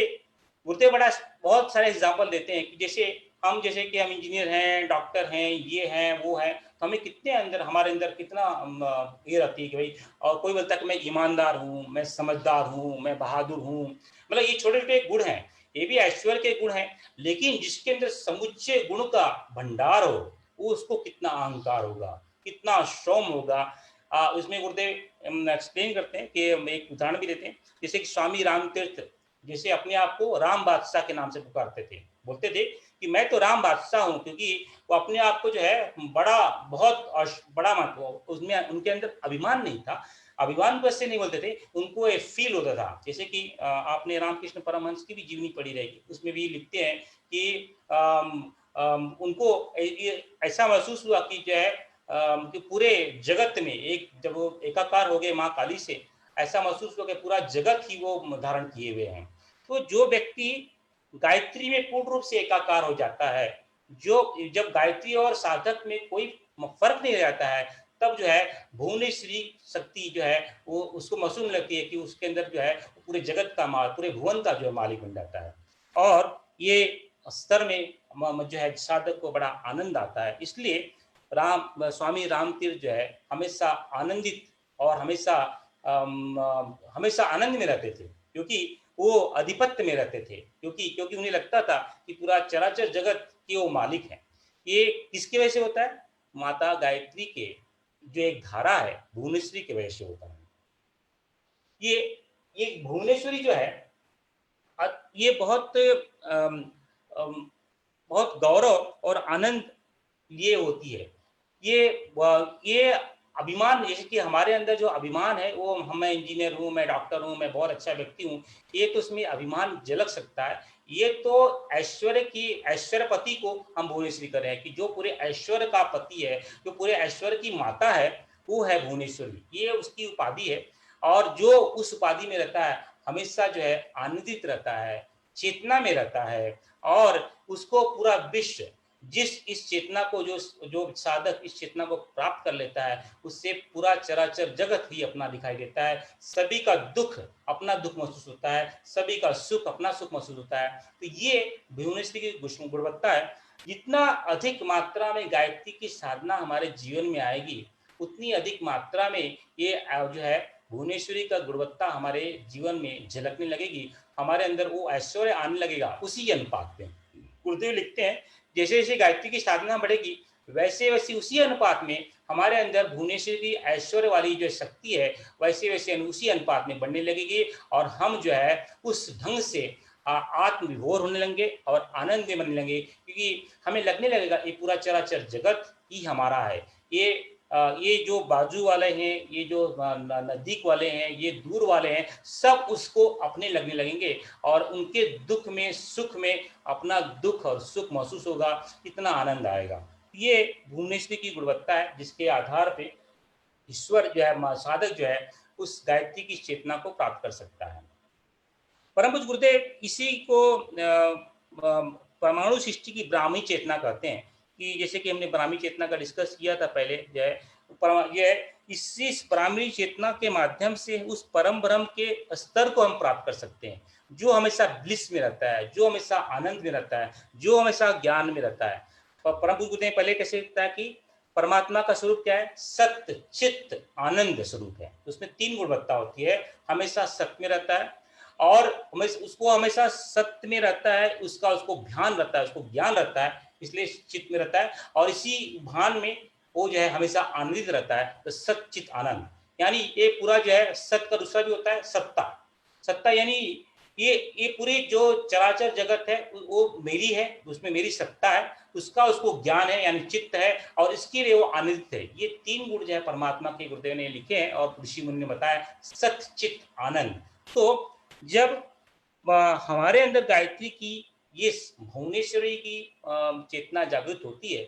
गुरुदेव बड़ा बहुत सारे एग्जाम्पल देते हैं कि जैसे कि हम इंजीनियर हैं, डॉक्टर हैं, ये हैं, वो हैं, तो हमें कितने अंदर, हमारे अंदर कितना ये रहती है कि भाई, और कोई बोलता है कि मैं ईमानदार हूँ, मैं समझदार हूँ, मैं बहादुर हूँ। मतलब ये छोटे छोटे गुण हैं, ये भी ऐश्वर्य के गुण हैं, लेकिन जिसके अंदर समुच्चय गुण का भंडार हो, वो उसको कितना अहंकार होगा, कितना शौम होगा। उसमें गुरुदेव एक्सप्लेन करते हैं कि एक उदाहरण भी देते हैं। जैसे कि स्वामी राम तीर्थ जैसे अपने आप को राम बादशाह के नाम से पुकारते थे, बोलते थे कि मैं तो राम बादशाह हूँ, क्योंकि वो अपने आप को जो है बड़ा, बहुत बड़ा मत, उसमें उनके अंदर अभिमान नहीं था। अभिमान को ऐसे नहीं बोलते थे, उनको एक फील होता था। जैसे कि आपने रामकृष्ण परमहंस की भी जीवनी पढ़ी रहेगी, उसमें भी लिखते हैं कि उनको ऐसा महसूस हुआ कि जो है कि पूरे जगत में जब वो एकाकार हो गए माँ काली से, ऐसा महसूस हुआ कि पूरा जगत ही वो धारण किए हुए हैं। तो जो व्यक्ति गायत्री में पूर्ण रूप से एकाकार हो जाता है, जो जब गायत्री और साधक में कोई फर्क नहीं रहता है, तब जो है भुवनेश्वरी शक्ति जो है वो उसको महसूस लगती है कि उसके अंदर जो है पूरे जगत का पूरे भुवन का जो है मालिक बन जाता है। और ये स्तर में जो है साधक को बड़ा आनंद आता है। इसलिए स्वामी राम तीर्थ जो है हमेशा आनंदित और हमेशा आनंद में रहते थे, क्योंकि वो अधिपत्य में रहते थे, क्योंकि उन्हें लगता था कि पूरा चराचर जगत के वो मालिक हैं। ये किसकी वजह से होता है? माता गायत्री के जो एक धारा है, भुवनेश्वरी की वजह से होता है। ये भुवनेश्वरी जो है, ये बहुत गौरव और आनंद ये होती है। ये अभिमान, जैसे कि हमारे अंदर जो अभिमान है, वो मैं इंजीनियर हूँ, मैं डॉक्टर हूँ, मैं बहुत अच्छा व्यक्ति हूँ, ये तो उसमें अभिमान झलक सकता है। ये तो ऐश्वर्यपति को हम भुवनेश्वरी कर रहे हैं कि जो पूरे ऐश्वर्य का पति है, जो पूरे ऐश्वर्य की माता है, वो है भुवनेश्वरी, ये उसकी उपाधि है। और जो उस उपाधि में रहता है, हमेशा जो है आनंदित रहता है, चेतना में रहता है, और उसको पूरा विश्व इस चेतना को जो साधक इस चेतना को प्राप्त कर लेता है, उससे पूरा चराचर जगत ही अपना दिखाई देता है। सभी का दुख अपना दुख महसूस होता है, सभी का सुख अपना सुख महसूस होता है। तो ये भुवनेश्वरी की गुणवत्ता है। जितना अधिक मात्रा में गायत्री की साधना हमारे जीवन में आएगी, उतनी अधिक मात्रा में ये जो है भुवनेश्वरी का गुणवत्ता हमारे जीवन में झलकने लगेगी, हमारे अंदर वो ऐश्वर्य आने लगेगा उसी अनुपात में। गुरुदेव लिखते हैं, जैसे जैसे गायत्री की साधना बढ़ेगी, वैसे वैसे उसी अनुपात में हमारे अंदर भुवनेश्वरी की ऐश्वर्य वाली जो शक्ति है, वैसे वैसे उसी अनुपात में बढ़ने लगेगी, और हम जो है उस ढंग से आत्मविभोर होने लगेंगे और आनंद में बनने लगेंगे, क्योंकि हमें लगने लगेगा ये पूरा चराचर जगत ही हमारा है। ये जो बाजू वाले हैं, ये जो नजदीक वाले हैं, ये दूर वाले हैं, सब उसको अपने लगने लगेंगे, और उनके दुख में सुख में अपना दुख और सुख महसूस होगा, कितना आनंद आएगा। ये भुवनेश्वरी की गुणवत्ता है, जिसके आधार पे ईश्वर जो है, साधक जो है, उस गायत्री की चेतना को प्राप्त कर सकता है। परम पूज्य गुरुदेव इसी को परमाणु सृष्टि की ब्राह्मी चेतना कहते हैं। कि जैसे कि हमने ब्राह्मी चेतना का डिस्कस किया था पहले, जो है इसी ब्राह्मी चेतना के माध्यम से उस परम ब्रह्म के स्तर को हम प्राप्त कर सकते हैं, जो हमेशा ब्लिस में रहता है, जो हमेशा आनंद में रहता है, जो हमेशा ज्ञान में रहता है। परम पूज्य गुरुदेव पहले कैसे बताया कि परमात्मा का स्वरूप क्या है? सत्य चित्त आनंद स्वरूप है। उसमें 3 गुणवत्ता होती है, हमेशा सत्य में रहता है, और उसको हमेशा सत्य में रहता है, उसको ध्यान रहता है, उसको ज्ञान रहता है, इसलिए चित्त में रहता है, और इसी भान में वो जो है हमेशा आनंदित रहता है। तो सच्चित आनंद यानी ये पूरा जो है सत का दूसरा भी होता है सत्ता। सत्ता यानी ये पूरी जो चराचर जगत है वो मेरी है, उसमें मेरी सत्ता है, उसका उसको ज्ञान है यानी चित्त है और इसके लिए वो आनंदित है। ये 3 गुण जो है परमात्मा के गुरुदेव ने लिखे हैं और ऋषि मुनि ने बताया सत चित आनंद। तो जब हमारे अंदर गायत्री की ये भुवनेश्वरी की चेतना जागृत होती है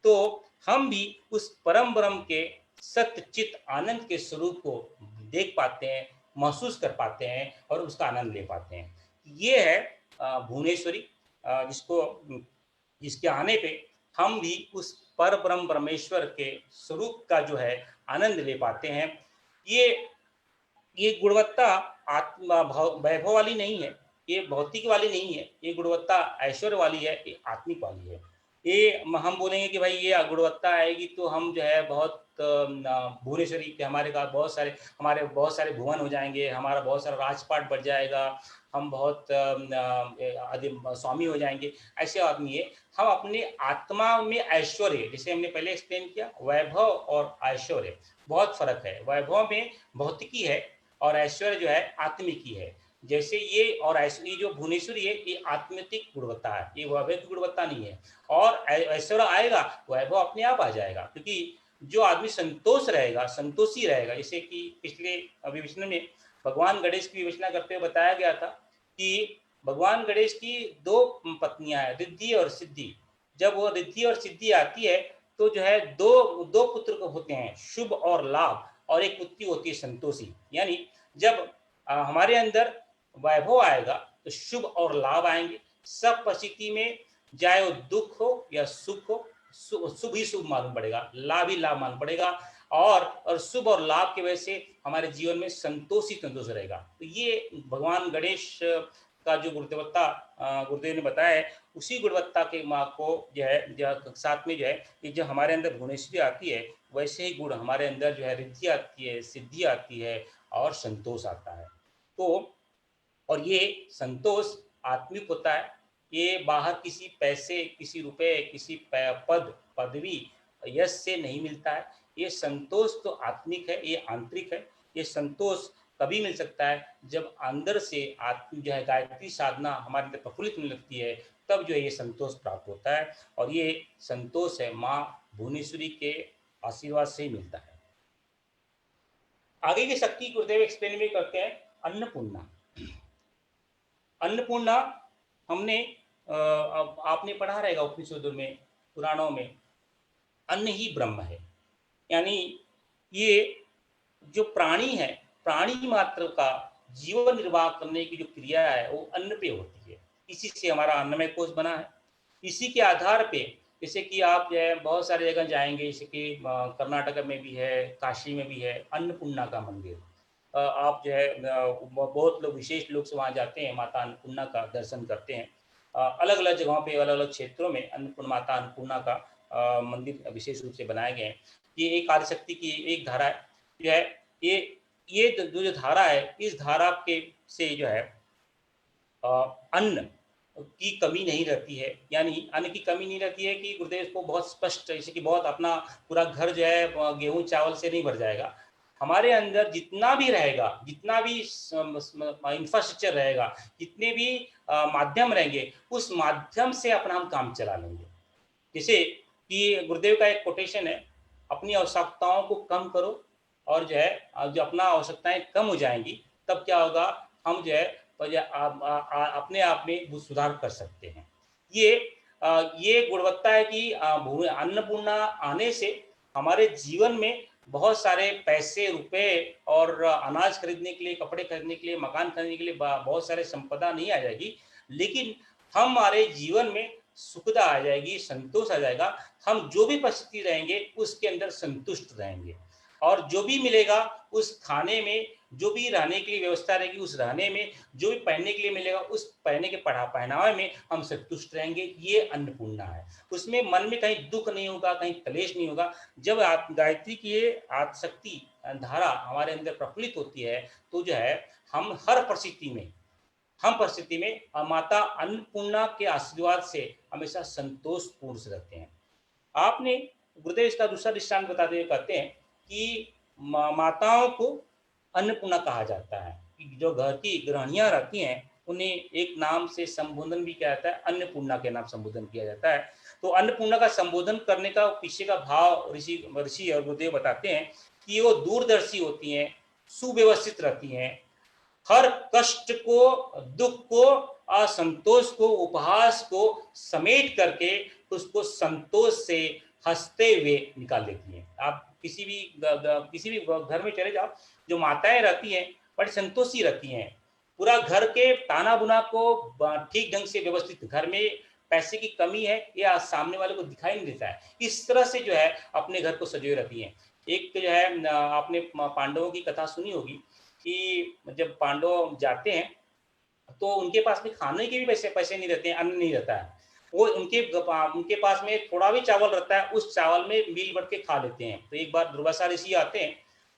तो हम भी उस परम ब्रह्म के सत्य चित आनंद के स्वरूप को देख पाते हैं, महसूस कर पाते हैं और उसका आनंद ले पाते हैं। ये है भुवनेश्वरी, जिसको जिसके आने पे हम भी उस पर ब्रह्म परमेश्वर के स्वरूप का जो है आनंद ले पाते हैं। ये ये गुणवत्ता आत्मा वैभव वाली नहीं है, ये भौतिक वाली नहीं है, ये गुणवत्ता ऐश्वर्य वाली है, ये आत्मिक वाली है। ये हम बोलेंगे कि भाई ये गुणवत्ता आएगी तो हम जो है बहुत भुवनेश्वरी के हमारे बहुत सारे भुवन हो जाएंगे, हमारा बहुत सारा राजपाट बढ़ जाएगा, हम बहुत स्वामी हो जाएंगे। ऐसे आदमी है हम अपने आत्मा में ऐश्वर्य, जैसे हमने पहले एक्सप्लेन किया, वैभव और ऐश्वर्य बहुत फर्क है। वैभव में भौतिकी है और ऐश्वर्य जो है आत्मिकी है। जैसे ये और ये जो भुवनेश्वरी है ये आत्मिक गुणवत्ता है, ये वैभव की गुणवत्ता नहीं है। और ऐश्वर्य आएगा, वैभव अपने आप आ जाएगा, क्योंकि जो आदमी संतोष रहेगा, संतोषी रहेगा। जैसे कि पिछले विवेचना में भगवान गणेश की विवेचना करते हुए बताया गया था कि भगवान गणेश की 2 पत्नियां हैं, रिद्धि और सिद्धि। जब वो रिद्धि और सिद्धि आती है तो जो है दो पुत्र होते हैं, शुभ और लाभ, और एक पुत्री होती है संतोषी। यानी जब हमारे अंदर वैभव आएगा तो शुभ और लाभ आएंगे। सब परिस्थिति में चाहे वो दुख हो या सुख हो, शुभ ही शुभ मालूम पड़ेगा, लाभ ही लाभ मालूम पड़ेगा। और शुभ और लाभ की वजह से हमारे जीवन में संतोष ही संतोष रहेगा। तो ये भगवान गणेश का जो गुरुदेव ने बताया है, उसी गुणवत्ता के माँ को जो है साथ में जो है कि जब हमारे अंदर भुवनेश्वरी आती है वैसे ही गुण हमारे अंदर जो है रिद्धि आती है, सिद्धि आती है और संतोष आता है। तो और ये संतोष आत्मिक होता है। ये बाहर किसी पैसे, किसी रुपए, किसी पद, पदवी, यश से नहीं मिलता है। ये संतोष तो आत्मिक है, ये आंतरिक है। ये संतोष तभी मिल सकता है जब अंदर से आत्म जो है गायत्री साधना हमारे अंदर प्रफुल्लित होने लगती है, तब जो है ये संतोष प्राप्त होता है। और ये संतोष है माँ भुवनेश्वरी के आशीर्वाद से ही मिलता है। आगे की शक्ति गुरुदेव एक्सप्लेन भी करते हैं अन्नपूर्णा। अन्नपूर्णा हमने आपने पढ़ा रहेगा उपनिषदों में, पुराणों में, अन्न ही ब्रह्म है। यानी ये जो प्राणी है, प्राणी मात्र का जीवन निर्वाह करने की जो क्रिया है वो अन्न पे होती है। इसी से हमारा अन्नमय कोश बना है। इसी के आधार पे जैसे कि आप जो है बहुत सारी जगह जाएंगे, जैसे कि कर्नाटक में भी है, काशी में भी है अन्नपूर्णा का मंदिर। आप जो है बहुत लोग, विशेष लोग से वहाँ जाते हैं, माता अन्नपूर्णा का दर्शन करते हैं। अलग अलग जगहों पे, अलग अलग क्षेत्रों में अन्नपूर्णा, माता अन्नपूर्णा का मंदिर विशेष रूप से बनाए गए हैं। ये एक आदिशक्ति की एक धारा है जो है, ये जो धारा है, इस धारा के से जो है अन्न की कमी नहीं रहती है। यानी अन्न की कमी नहीं रहती है कि गुरुदेव को बहुत स्पष्ट, जैसे कि बहुत अपना पूरा घर जो है गेहूं चावल से नहीं भर जाएगा। हमारे अंदर जितना भी रहेगा, जितना भी इंफ्रास्ट्रक्चर रहेगा, जितने भी माध्यम रहेंगे, उस माध्यम से अपना हम काम चला लेंगे। जैसे कि गुरुदेव का एक कोटेशन है, अपनी आवश्यकताओं को कम करो और जो है जो अपना आवश्यकताएं कम हो जाएंगी, तब क्या होगा, हम जो है अपने आप में वो सुधार कर सकते हैं। ये गुणवत्ता है कि अन्नपूर्णा आने से हमारे जीवन में बहुत सारे पैसे, रुपए और अनाज खरीदने के लिए, कपड़े खरीदने के लिए, मकान खरीदने के लिए बहुत सारे संपदा नहीं आ जाएगी, लेकिन हमारे जीवन में सुखदा आ जाएगी, संतोष आ जाएगा। हम जो भी परिस्थिति रहेंगे उसके अंदर संतुष्ट रहेंगे, और जो भी मिलेगा उस खाने में, जो भी रहने के लिए व्यवस्था रहेगी उस रहने में, जो भी पहनने के लिए मिलेगा उस पहनने के पहनावे में हम संतुष्ट रहेंगे। ये अन्नपूर्णा है। उसमें मन में कहीं दुख नहीं होगा, कहीं क्लेश नहीं होगा। जब गायत्री की ये आदिशक्ति धारा हमारे अंदर प्रफुल्लित होती है तो जो है हम हर परिस्थिति में माता अन्नपूर्णा के आशीर्वाद से हमेशा संतोषपूर्ण से रहते हैं। आपने गुरुदेव इसका दूसरा दृष्टांत बताते हुए कहते हैं कि माताओं को अन्नपूर्णा कहा जाता है, कि जो घर की गृहिणियां रहती हैं उन्हें एक नाम से संबोधन भी किया जाता है, अन्नपूर्णा के नाम संबोधन किया जाता है। तो अन्नपूर्णा का संबोधन करने का पीछे का भाव ऋषि ऋषि और गुरुदेव बताते हैं कि वो दूरदर्शी होती हैं, सुव्यवस्थित रहती हैं, हर कष्ट को, दुख को, असंतोष को, उपहास को समेट करके उसको संतोष से हंसते हुए निकाल देती हैं। आप किसी भी घर में चले जाओ, जो माताएं रहती हैं बड़ी संतोषी रहती हैं, पूरा घर के ताना बुना को ठीक ढंग से व्यवस्थित, घर में पैसे की कमी है या सामने वाले को दिखाई नहीं देता है, इस तरह से जो है अपने घर को सजोए रहती हैं। एक तो जो है आपने पांडवों की कथा सुनी होगी कि जब पांडव जाते हैं तो उनके पास में खाने के भी पैसे पैसे नहीं रहते हैं, अन्न नहीं रहता है। वो उनके पास में थोड़ा भी चावल रहता है, उस चावल में मिल बट के खा लेते हैं। तो एक बार दुर्वासा ऋषि आते हैं,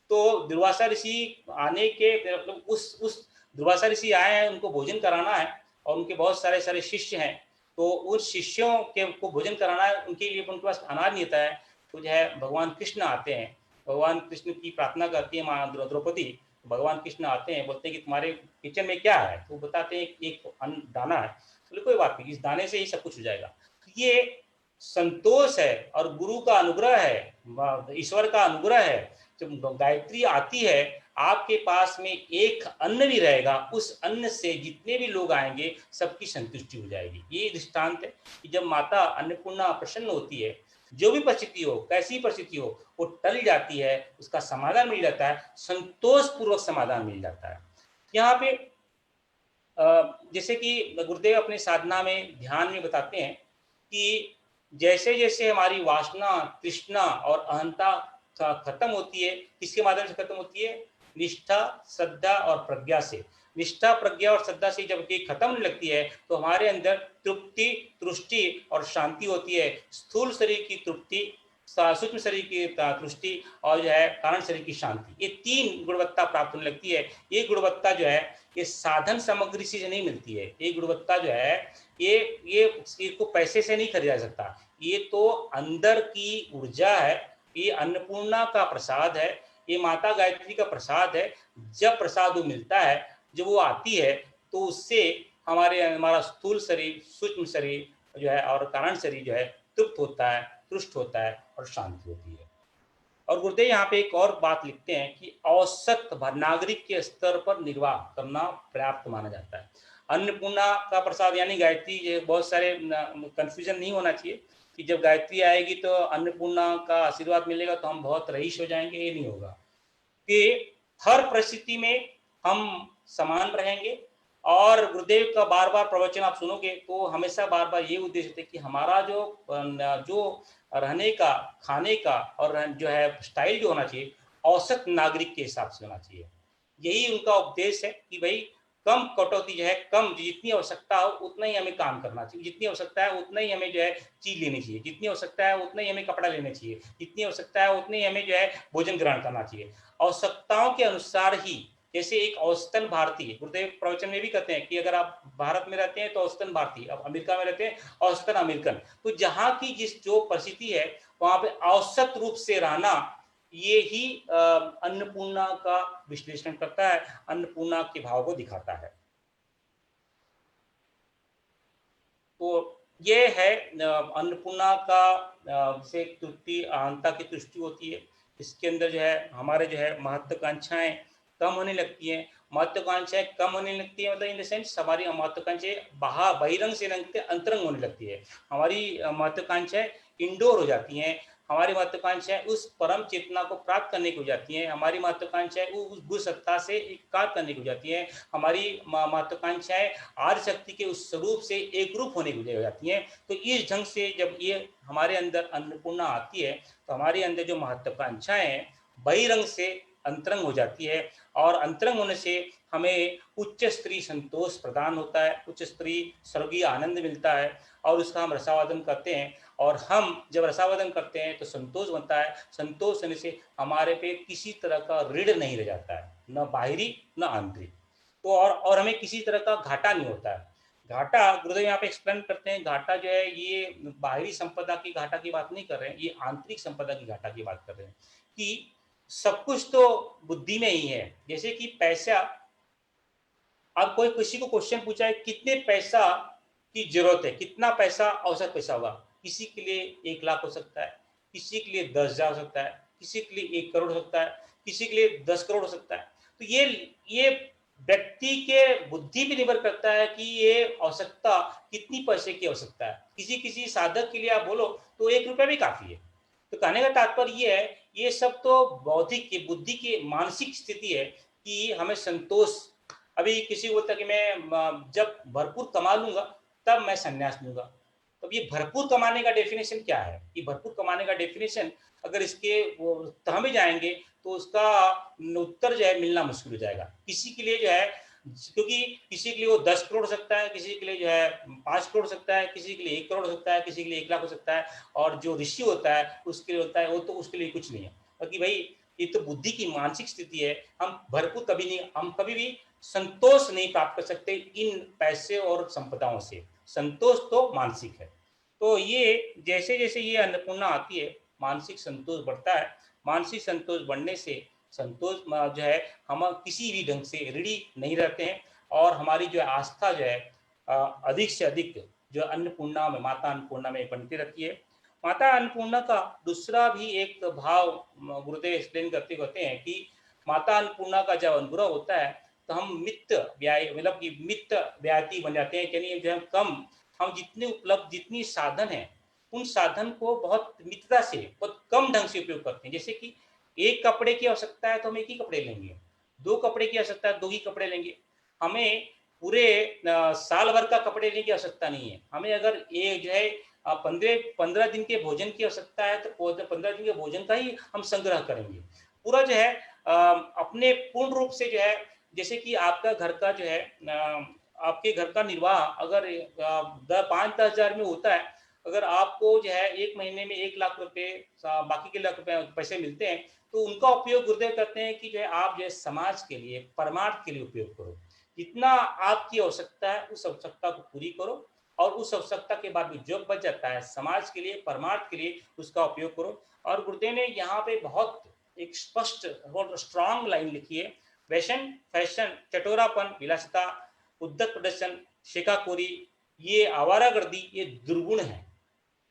तो दुर्वासा ऋषि आने के मतलब उस दुर्वासा ऋषि आए हैं, उनको भोजन कराना है और उनके बहुत सारे सारे शिष्य हैं, तो उन शिष्यों के को भोजन कराना है, उनके लिए उनके पास अनाज नहीं होता है। तो जो है भगवान कृष्ण आते हैं, भगवान कृष्ण की प्रार्थना करती है माँ द्रौपदी, भगवान कृष्ण आते हैं, बोलते हैं कि तुम्हारे किचन में क्या है, तो बताते हैं एक अन्न दाना है। बोले कोई बात नहीं, इस दाने से ही सब कुछ हो जाएगा। ये संतोष है और गुरु का अनुग्रह है, ईश्वर का अनुग्रह है। जब गायत्री आती है, आपके पास में एक अन्न भी रहेगा, उस अन्न से जितने भी लोग आएंगे सबकी संतुष्टि हो जाएगी। ये दृष्टांत है कि जब माता अन्नपूर्णा प्रसन्न होती है, जो भी परिस्थिति हो, कैसी परिस्थिति हो, वो टल जाती है, उसका समाधान मिल जाता है, संतोष पूर्वक समाधान मिल जाता है। यहाँ पे जैसे कि गुरुदेव अपने साधना में ध्यान में बताते हैं कि जैसे जैसे हमारी वासना, तृष्णा और अहंता खत्म होती है, किसके माध्यम से खत्म होती है? निष्ठा, श्रद्धा और प्रज्ञा से। निष्ठा, प्रज्ञा और श्रद्धा से जब ये खत्म होने लगती है तो हमारे अंदर तृप्ति, तुष्टि और शांति होती है। स्थूल शरीर की तृप्ति, सूक्ष्म शरीर की तुष्टि और जो है कारण शरीर की शांति, ये तीन गुणवत्ता प्राप्त होने लगती है। ये गुणवत्ता जो है ये साधन सामग्री से नहीं मिलती है। ये गुणवत्ता जो है ये इसको पैसे से नहीं खरीदा जा सकता। ये तो अंदर की ऊर्जा है, ये अन्नपूर्णा का प्रसाद है, ये माता गायत्री का प्रसाद है। जब प्रसाद वो मिलता है, जब वो आती है, तो उससे हमारा स्थूल शरीर, सूक्ष्म शरीर जो है और कारण शरीर जो है तृप्त होता है, तुष्ट होता है और शांति होती है। और गुरुदेव यहाँ पे एक और बात लिखते हैं कि औसत नागरिक के स्तर पर निर्वाह करना पर्याप्त माना जाता है। अन्नपूर्णा का प्रसाद यानी गायत्री, ये बहुत सारे कंफ्यूजन नहीं होना चाहिए कि जब गायत्री आएगी तो अन्नपूर्णा का आशीर्वाद मिलेगा तो हम बहुत रईस हो जाएंगे, ये नहीं होगा। कि हर परिस्थिति में हम समान रहेंगे। और गुरुदेव का बार बार प्रवचन आप सुनोगे तो हमेशा बार बार ये उद्देश्य होता है कि हमारा जो रहने का, खाने का और जो है स्टाइल जो होना चाहिए, औसत नागरिक के हिसाब से होना चाहिए। यही उनका उपदेश है कि भाई कम कटौती जो है, कम जितनी आवश्यकता हो उतना ही हमें काम करना चाहिए, जितनी आवश्यकता है उतना ही हमें जो है चीज लेनी चाहिए, जितनी आवश्यकता है उतना ही हमें कपड़ा लेना चाहिए, जितनी आवश्यकता है उतनी ही हमें जो है भोजन ग्रहण करना चाहिए। आवश्यकताओं के अनुसार ही, जैसे एक औसतन भारतीय, गुरुदेव प्रवचन में भी कहते हैं कि अगर आप भारत में रहते हैं तो औसतन भारतीय, अब अमेरिका में रहते हैं औसतन अमेरिकन। तो जहाँ की जिस जो परिस्थिति है वहां पे औसत रूप से रहना, ये ही अन्नपूर्णा का विश्लेषण करता है, अन्नपूर्णा के भाव को दिखाता है। तो ये है अन्नपूर्णा का से तृप्ति, अहंता की तुष्टि होती है। इसके अंदर जो है हमारे जो है महत्वाकांक्षाएं कम होने लगती हैं। महत्वाकांक्षाएं कम होने लगती है मतलब इन द सेंस हमारी महत्वाकांक्षाएं बहिरंग से नहीं अंतरंग होने लगती है। हमारी महत्वाकांक्षाएं इंडोर हो जाती हैं। हमारी महत्वाकांक्षाएं उस परम चेतना को प्राप्त करने की हो जाती हैं। हमारी महत्वाकांक्षाएं उस गुरु सत्ता से एकाकार करने की हो जाती हैं। हमारी महत्वाकांक्षाएं आर्य शक्ति के उस स्वरूप से एक रूप होने की हो जाती हैं। तो इस ढंग से जब ये हमारे अंदर अन्नपूर्णा आती है तो हमारे अंदर जो महत्वाकांक्षाएं हैं बहिरंग से अंतरंग हो जाती है। और अंतरंग होने से हमें उच्च स्तरीय संतोष प्रदान होता है, उच्च स्तरीय स्वर्गीय आनंद मिलता है और उसका हम रसावादन करते हैं। और हम जब रसावादन करते हैं तो संतोष बनता है। संतोष होने से हमारे पे किसी तरह का ऋण नहीं रह जाता है, न बाहरी न आंतरिक। तो और हमें किसी तरह का घाटा नहीं होता है। घाटा गुरुदेव यहाँ पे एक्सप्लेन करते हैं, घाटा जो है ये बाहरी संपदा की घाटा की बात नहीं कर रहे हैं, ये आंतरिक संपदा की घाटा की बात कर रहे हैं कि सब कुछ तो बुद्धि में ही है। जैसे कि पैसा, अब कोई किसी को क्वेश्चन पूछा है कितने पैसा की जरूरत है, कितना पैसा औसत पैसा होगा, किसी के लिए 1 लाख हो सकता है, किसी के लिए 10,000 हो सकता है, किसी के लिए 1 करोड़ हो सकता है, किसी के लिए 10 करोड़ हो सकता है। तो ये व्यक्ति के बुद्धि पे निर्भर करता है कि ये आवश्यकता कितनी पैसे की आवश्यकता है। किसी किसी साधक के लिए आप बोलो तो 1 रुपया भी काफी है। तो कहने का तात्पर्य ये है, ये सब तो बौद्धिक की बुद्धि की मानसिक स्थिति है कि हमें संतोष। अभी किसी को बोलता है कि मैं जब भरपूर कमा लूंगा तब मैं संन्यास लूंगा। तो ये भरपूर कमाने का डेफिनेशन क्या है? ये भरपूर कमाने का डेफिनेशन अगर इसके वो तह में जाएंगे तो उसका उत्तर जो है मिलना मुश्किल हो जाएगा। किसी के लिए जो है, क्योंकि किसी के लिए वो 10 करोड़ हो सकता है, किसी के लिए जो है 5 करोड़ हो सकता है, किसी के लिए 1 करोड़ हो सकता है, किसी के लिए 1 लाख हो सकता है, और जो ऋषि होता है उसके लिए होता है वो तो उसके लिए कुछ नहीं है। क्योंकि भाई ये तो बुद्धि की मानसिक स्थिति है। हम भरपूर कभी नहीं, हम कभी भी संतोष नहीं प्राप्त कर सकते इन पैसे और संपदाओं से। संतोष तो मानसिक है। तो ये जैसे जैसे ये अन्नपूर्णा आती है, मानसिक संतोष बढ़ता है। मानसिक संतोष बढ़ने से संतोष जो है, हम किसी भी ढंग से ऋणी नहीं रहते हैं, और हमारी जो आस्था जो है अधिक से अधिक जो अन्नपूर्णा में, माता अन्नपूर्णा में बनती रहती है। माता अन्नपूर्णा का दूसरा भी एक भाव गुरुदेव एक्सप्लेन करते कहते हैं कि माता अन्नपूर्णा का जब अनुग्रह होता है तो हम मित्र व्याय मतलब कि मित्र व्याति बन जाते हैं। यानी जो हम कम, हम जितने उपलब्ध जितनी साधन है उन साधन को बहुत मित्रता से बहुत कम ढंग से उपयोग करते हैं। जैसे कि एक कपड़े की आवश्यकता है तो हम एक ही कपड़े लेंगे, 2 कपड़े की आवश्यकता है 2 ही कपड़े लेंगे। हमें पूरे साल भर का कपड़े लेने की आवश्यकता नहीं है। हमें अगर ये जो है 15 दिन के भोजन की आवश्यकता है तो 15 दिन के भोजन का ही हम संग्रह करेंगे। पूरा जो है अपने पूर्ण रूप से जो है, जैसे कि आपका घर का जो है आपके घर का निर्वाह अगर 5-10 हजार में होता है, अगर आपको जो है 1 महीने में 1 लाख रुपए, बाकी के लाख रुपए पैसे मिलते हैं, तो उनका उपयोग गुरुदेव करते हैं कि जो है आप जो है समाज के लिए, परमार्थ के लिए उपयोग करो। जितना आपकी आवश्यकता है उस आवश्यकता को पूरी करो, और उस आवश्यकता के बाद भी जो बच जाता है समाज के लिए, परमार्थ के लिए उसका उपयोग करो। और गुरुदेव ने यहाँ पे बहुत एक स्पष्ट बहुत स्ट्रांग लाइन लिखी है, फैशन फैशन चटोरापन, विलासिता, उद्दत प्रदर्शन, शेखाकोरी, ये आवारागर्दी, ये दुर्गुण है।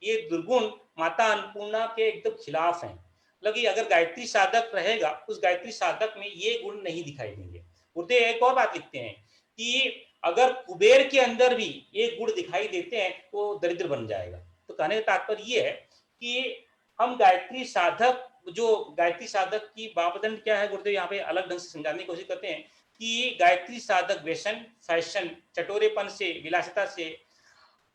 ये दुर्गुण माता अन्नपूर्णा के एकदम खिलाफ हैं। मतलब कि अगर गायत्री साधक रहेगा, उस गायत्री साधक में ये गुण नहीं दिखाई देंगे। गुरुदेव एक और बात लिखते हैं कि अगर कुबेर के अंदर भी ये गुण दिखाई देते हैं तो दरिद्र बन जाएगा। तो कहने का तात्पर्य ये है कि हम गायत्री साधक, जो गायत्री साधक की मापदंड क्या है, गुरुदेव यहाँ पे अलग ढंग से समझाने की कोशिश करते हैं कि गायत्री साधक व्यसन, फैशन, चटोरेपन से, विलासिता से,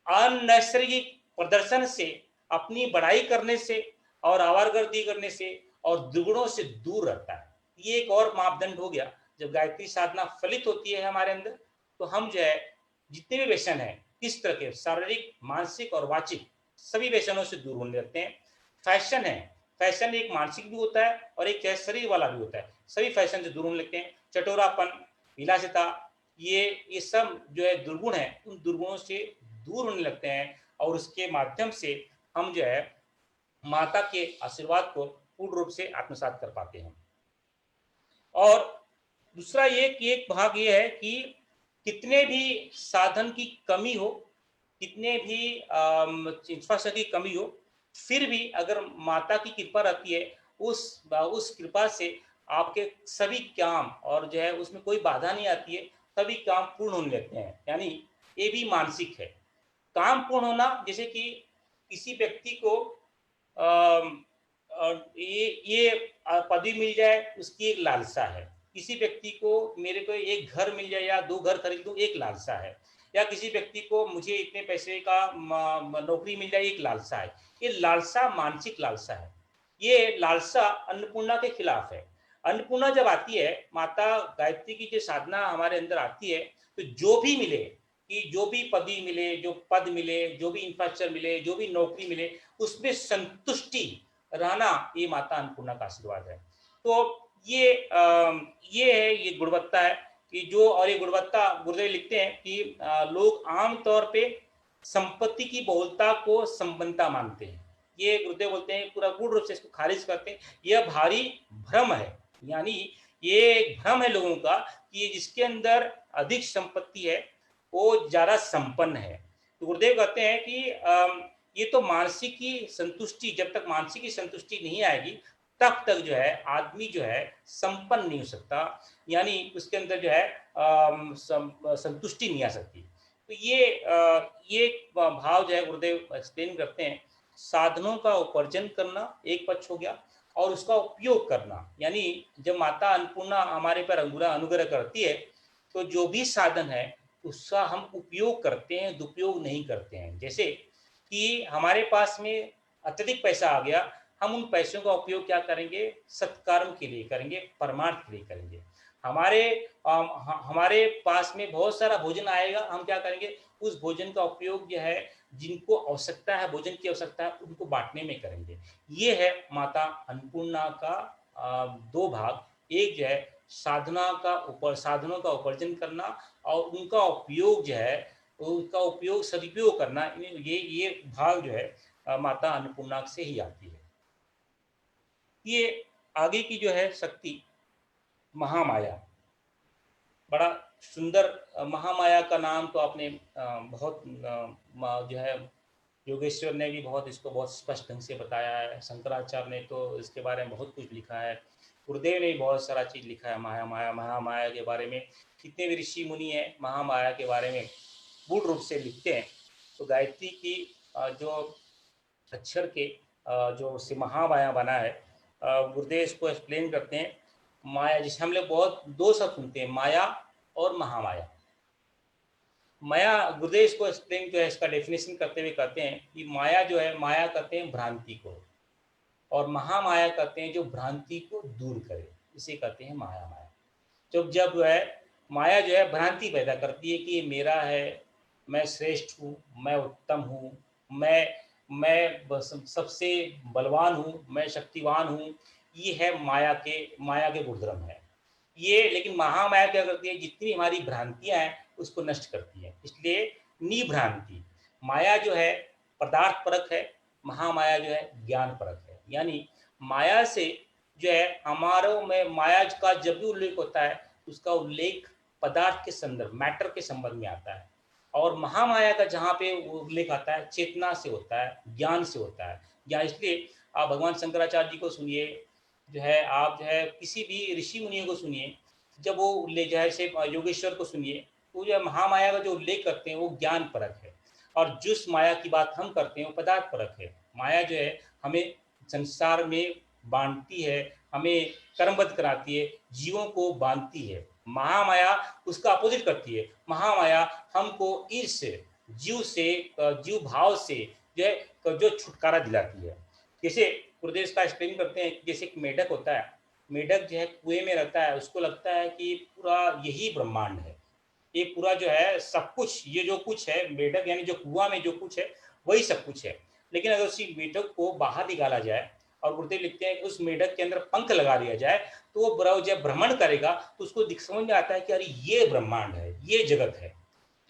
अनैसर्गिक प्रदर्शन से, अपनी बड़ाई करने से और आवारगर्दी करने से और दुगुणों से दूर रहता है। ये एक और मापदंड हो गया। जब गायत्री साधना फलित होती है हमारे अंदर, तो हम जो है जितने भी व्यसन है, किस तरह के शारीरिक, मानसिक और वाचिक, सभी व्यसनों से दूर होने लगते हैं। फैशन है, फैशन एक मानसिक भी होता है और एक शरीर वाला भी होता है। सभी फैशन से दूर होने लगते हैं। चटोरापन, विलासिता, ये सब जो है दुर्गुण है, उन दुर्गुणों से दूर होने लगते हैं, और उसके माध्यम से हम जो है माता के आशीर्वाद को पूर्ण रूप से आत्मसात कर पाते हैं। और दूसरा एक भाग ये है कि कितने भी साधन की कमी हो, कितने भी इंफ्रास्ट्रक्चर की कमी हो, फिर भी अगर माता की कृपा रहती है, उस कृपा से आपके सभी काम और जो है उसमें कोई बाधा नहीं आती है, सभी काम पूर्ण होने लगते हैं। यानी ये भी मानसिक है। काम पूर्ण होना, जैसे कि किसी व्यक्ति को ये पदवी मिल जाए उसकी एक लालसा है। किसी व्यक्ति को मेरे को एक घर मिल जाए या 2 घर खरीद लूँ, एक लालसा है। या किसी व्यक्ति को मुझे इतने पैसे का नौकरी मिल जाए, एक लालसा है। ये लालसा मानसिक लालसा है। ये लालसा अन्नपूर्णा के खिलाफ है। अन्नपूर्णा जब आती है, माता गायत्री की जो साधना हमारे अंदर आती है, तो जो भी मिले, कि जो भी पदवी मिले, जो पद मिले, जो भी इंफ्रास्ट्रक्चर मिले, जो भी नौकरी मिले, उसमें संतुष्टि रहना, ये माता अन्नपूर्णा का आशीर्वाद है। तो ये है, ये गुणवत्ता है कि जो, और ये गुणवत्ता, गुरुदेव लिखते हैं कि लोग आमतौर पे संपत्ति की बहुलता को संपन्नता मानते हैं। ये गुरुदेव बोलते हैं, पूरा पूर्ण रूप से इसको खारिज करते हैं, यह भारी भ्रम है। यानी ये एक भ्रम है लोगों का कि जिसके अंदर अधिक संपत्ति है वो ज्यादा संपन्न है। तो गुरुदेव कहते हैं कि ये तो मानसिक की संतुष्टि, जब तक मानसिक की संतुष्टि नहीं आएगी तब तक जो है आदमी जो है संपन्न नहीं हो सकता, यानी उसके अंदर जो है संतुष्टि नहीं आ सकती। तो ये भाव जो है गुरुदेव एक्सप्लेन करते हैं, साधनों का उपार्जन करना एक पक्ष हो गया, और उसका उपयोग करना, यानी जब माता अन्नपूर्णा हमारे पर अनुग्रह करती है तो जो भी साधन है उसका हम उपयोग करते हैं, दुरुपयोग नहीं करते हैं। जैसे कि हमारे पास में अत्यधिक पैसा आ गया, हम उन पैसों का उपयोग क्या करेंगे, सत्कर्म के लिए करेंगे, परमार्थ के लिए करेंगे। हमारे पास में बहुत सारा भोजन आएगा, हम क्या करेंगे, उस भोजन का उपयोग जो है जिनको आवश्यकता है, भोजन की आवश्यकता है, उनको बांटने में करेंगे। ये है माता अन्नपूर्णा का दो भाग। एक जो है साधनों का उपार्जन करना, और उनका उपयोग जो है उनका उपयोग सदुपयोग करना, ये भाग जो है माता अन्नपूर्णा से ही आती है। ये आगे की जो है शक्ति महामाया, बड़ा सुंदर महामाया का नाम तो आपने बहुत जो है योगेश्वर ने भी बहुत इसको बहुत स्पष्ट ढंग से बताया है, शंकराचार्य ने तो इसके बारे में बहुत कुछ लिखा है, गुरुदेव ने भी बहुत सारा चीज लिखा है महामाया के बारे में। कितने भी ऋषि मुनि हैं महामाया के बारे में पूर्ण रूप से लिखते हैं। तो गायत्री की जो अक्षर के जो से महामाया बना है, गुरुदेव इसको एक्सप्लेन करते हैं। माया, जिसे हम लोग बहुत दो शब्द सुनते हैं, माया और महामाया। माया, गुरुदेव इसको एक्सप्लेन जो है इसका डेफिनेशन करते हुए कहते हैं कि माया जो है, माया कहते हैं भ्रांति को, और महामाया कहते हैं जो भ्रांति को दूर करे, इसे कहते हैं माया। जब जो है माया जो है भ्रांति पैदा करती है कि ये मेरा है, मैं श्रेष्ठ हूँ, मैं उत्तम हूँ, मैं सबसे बलवान हूँ, मैं शक्तिवान हूँ। ये है माया के गुणधर्म है ये। लेकिन महामाया क्या करती है, जितनी हमारी भ्रांतियां हैं उसको नष्ट करती है। इसलिए निभ्रांति माया जो है पदार्थ परक है, महामाया जो है ज्ञान परक है। यानी माया से जो है हमारों में माया का जब भी उल्लेख होता है उसका उल्लेख पदार्थ के संदर्भ, मैटर के संबंध में आता है, और महामाया का जहाँ पे उल्लेख आता है चेतना से होता है, ज्ञान से होता है। या इसलिए आप भगवान शंकराचार्य जी को सुनिए, जो है आप जो है किसी भी ऋषि मुनियों को सुनिए, जब वो उल्लेख जो है से योगेश्वर को सुनिए, तो जो महामाया का जो उल्लेख करते हैं वो ज्ञान परक है, और जिस माया की बात हम करते हैं वो पदार्थ परक है। माया जो है हमें संसार में बांधती है, हमें कर्मबद्ध कराती है, जीवों को बांधती है। महामाया उसका अपोजिट करती है। महामाया हमको ईर्ष जीव भाव से जो है जो छुटकारा दिलाती है। जैसे गुरुदेव का एक्सप्लेन करते हैं, जैसे एक मेढक होता है, मेढक जो है कुएं में रहता है, उसको लगता है कि पूरा यही ब्रह्मांड है, ये पूरा जो है सब कुछ, ये जो कुछ है मेढक यानी जो कुआं में जो कुछ है वही सब कुछ है। लेकिन अगर उसी मेढक को बाहर निकाला जाए, और गुरुदेव लिखते हैं कि उस मेढक के अंदर पंख लगा दिया जाए, तो वो जब भ्रमण करेगा तो उसको समझ में आता है कि अरे ये ब्रह्मांड है, ये जगत है।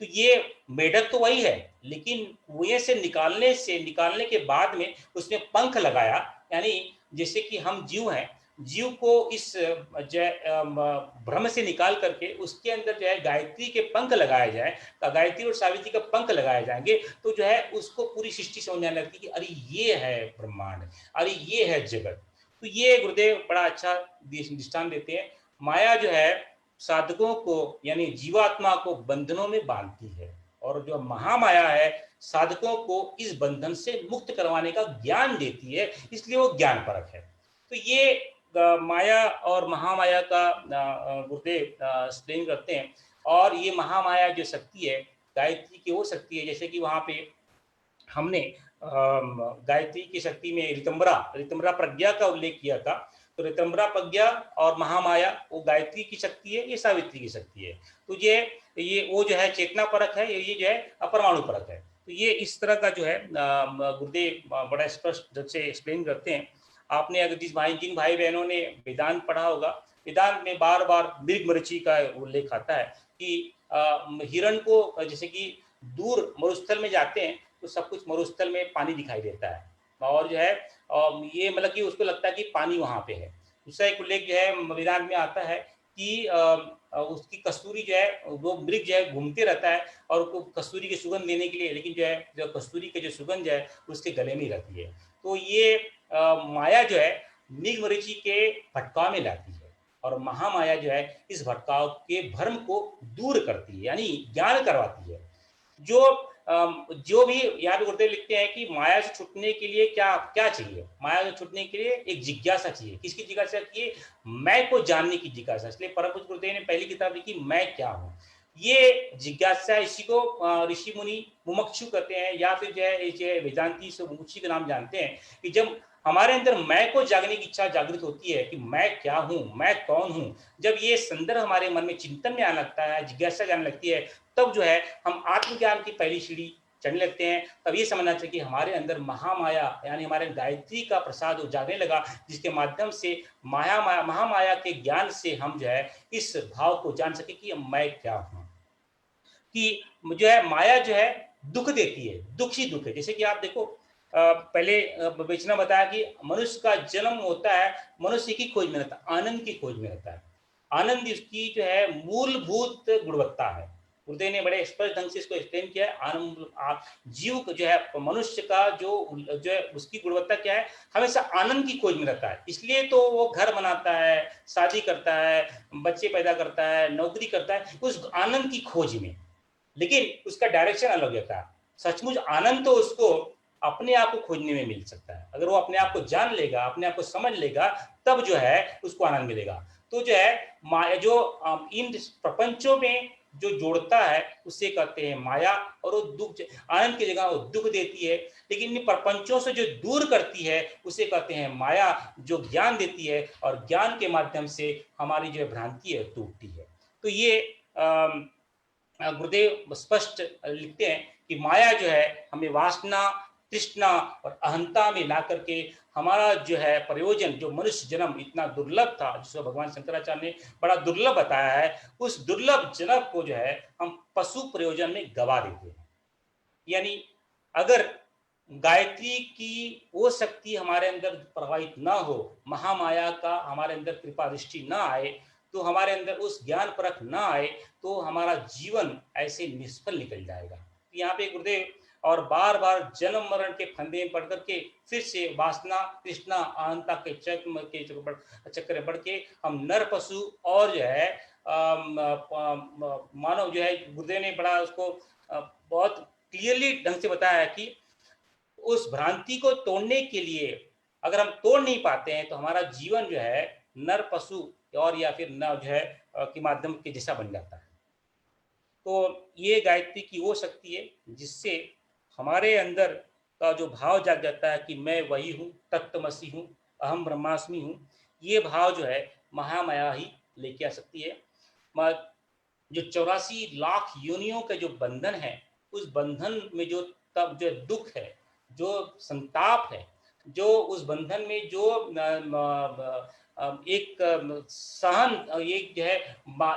तो ये मेढक तो वही है, लेकिन कुएं से निकालने के बाद में उसने पंख लगाया। यानी जैसे कि हम जीव हैं, जीव को इस भ्रम से निकाल करके उसके अंदर जो है गायत्री के पंख लगाए जाए, गायत्री और सावित्री का पंख लगाए जाएंगे, तो जो है उसको पूरी सृष्टि समझ आने लगती है कि अरे ये है ब्रह्मांड, अरे ये है जगत। तो ये गुरुदेव बड़ा अच्छा दृष्टांत देते हैं। माया जो है साधकों को यानी जीवात्मा को बंधनों में बांधती है, और जो महामाया है साधकों को इस बंधन से मुक्त करवाने का ज्ञान देती है, इसलिए वो ज्ञान परक है। तो ये माया और महामाया का गुरुदेव एक्सप्लेन करते हैं। और ये महामाया जो शक्ति है गायत्री की वो शक्ति है, जैसे कि वहां पे हमने गायत्री की शक्ति में ऋतंबरा प्रज्ञा का उल्लेख किया था। तो ऋतंबरा प्रज्ञा और महामाया वो गायत्री की शक्ति है, ये सावित्री की शक्ति है। तो ये वो जो है चेतना परक है, ये जो है अपरमाणु परक है। तो ये इस तरह का जो है गुरुदेव बड़ा स्पष्ट से एक्सप्लेन करते हैं। आपने अगर जिन भाई बहनों ने वेदांत पढ़ा होगा वेदांत में बार बार मृग मरीचि का उल्लेख आता है कि हिरण को जैसे कि दूर मरुस्थल में जाते हैं तो सब कुछ मरुस्थल में पानी दिखाई देता है, और जो है ये मतलब कि उसको लगता है कि पानी वहां पे है। दूसरा एक उल्लेख जो है वेदांत में आता है कि उसकी कस्तूरी जो है वो मृग जो है घूमते रहता है और उसको कस्तूरी की सुगंध देने के लिए, लेकिन जो है जो कस्तूरी की जो सुगंध है उसके गले में रहती है। तो ये माया जो है मृग मरीचि के भटकाव में लाती है, और महामाया जो है इस भटकाव के भ्रम को दूर करती है, यानी ज्ञान करवाती है। जो जो भी यहाँ पे गुरुदेव लिखते हैं कि माया से छूटने के लिए क्या क्या चाहिए, माया से छूटने के लिए एक जिज्ञासा चाहिए। किसकी जिज्ञासा चाहिए? मैं को जानने की जिज्ञासा। इसलिए परम पूज्य गुरुदेव ने पहली किताब लिखी मैं क्या हूँ। ये जिज्ञासा, इसी को ऋषि मुनि मुमुक्षु कहते हैं, या फिर जो है वेदांती से मुमुक्षु के नाम जानते हैं कि जब हमारे अंदर मैं को जागने की इच्छा जागृत होती है कि मैं क्या हूँ, मैं कौन हूँ, जब ये संदर्भ हमारे मन में चिंतन में आने लगता है, जिज्ञासा जाने लगती है, तब जो है हम आत्मज्ञान की पहली सीढ़ी चढ़ने लगते हैं। तब ये समझना चाहिए कि हमारे अंदर महामाया यानी हमारे गायत्री का प्रसाद जागने लगा, जिसके माध्यम से महामाया के ज्ञान से हम जो है इस भाव को जान सके कि मैं क्या हूँ। कि जो है माया जो है दुख देती है, दुख ही दुख है। जैसे कि आप देखो पहले विवेचना बताया कि मनुष्य का जन्म होता है, मनुष्य की खोज में रहता है, आनंद की खोज में रहता है। आनंद इसकी जो है मूलभूत गुणवत्ता है। गुरुदेव ने बड़े स्पष्ट ढंग से इसको एक्सप्लेन किया है। आनंद जीव जो है मनुष्य का जो है उसकी गुणवत्ता क्या है? हमेशा आनंद की खोज में रहता है। इसलिए तो वो घर बनाता है, शादी करता है, बच्चे पैदा करता है, नौकरी करता है, उस आनंद की खोज में। लेकिन उसका डायरेक्शन अलग होता है। सचमुच आनंद तो उसको अपने आप को खोजने में मिल सकता है। अगर वो अपने आप को जान लेगा, अपने आप को समझ लेगा, तब जो है उसको आनंद मिलेगा। तो जो है माया जो इन प्रपंचों में जो जोड़ता है उसे कहते हैं माया, और वो दुख आनंद की जगह वो दुख देती है। लेकिन इन प्रपंचों से जो दूर करती है उसे कहते हैं माया, जो ज्ञान देती है, और ज्ञान के माध्यम से हमारी जो भ्रांति है टूटती है। तो ये गुरुदेव स्पष्ट लिखते हैं कि माया जो है हमें वासना, तृष्णा और अहंता में ला करके हमारा जो है प्रयोजन, जो मनुष्य जन्म इतना दुर्लभ था, जिसको भगवान शंकराचार्य ने बड़ा दुर्लभ बताया है, उस दुर्लभ जन्म को जो है हम पशु प्रयोजन में गवा देते हैं। यानी अगर गायत्री की वो शक्ति हमारे अंदर प्रवाहित ना हो, महामाया का हमारे अंदर कृपा दृष्टि ना आए, तो हमारे अंदर उस ज्ञान परख ना आए, तो हमारा जीवन ऐसे निष्फल निकल जाएगा। यहाँ पे गुरुदेव और बार बार जन्म मरण के फंदे में पड़ करके फिर से वासना, तृष्णा, अहंता के चक्कर में पड़ के हम नर पशु और जो है मानव जो है, गुरुदेव ने बड़ा उसको बहुत क्लियरली ढंग से बताया है कि उस भ्रांति को तोड़ने के लिए अगर हम तोड़ नहीं पाते हैं तो हमारा जीवन जो है नर पशु और या फिर न जो है के माध्यम के जैसा बन जाता है। तो ये गायत्री की वो शक्ति है जिससे हमारे अंदर का जो भाव जाग जाता है कि मैं वही हूँ, तत्त्वमसि हूँ, अहम ब्रह्मास्मि हूँ। ये भाव जो है महामाया ही लेके आ सकती है। जो 84 लाख योनियों का जो बंधन है, उस बंधन में जो तब जो दुख है, जो संताप है, जो उस बंधन में जो एक सहन, एक जो है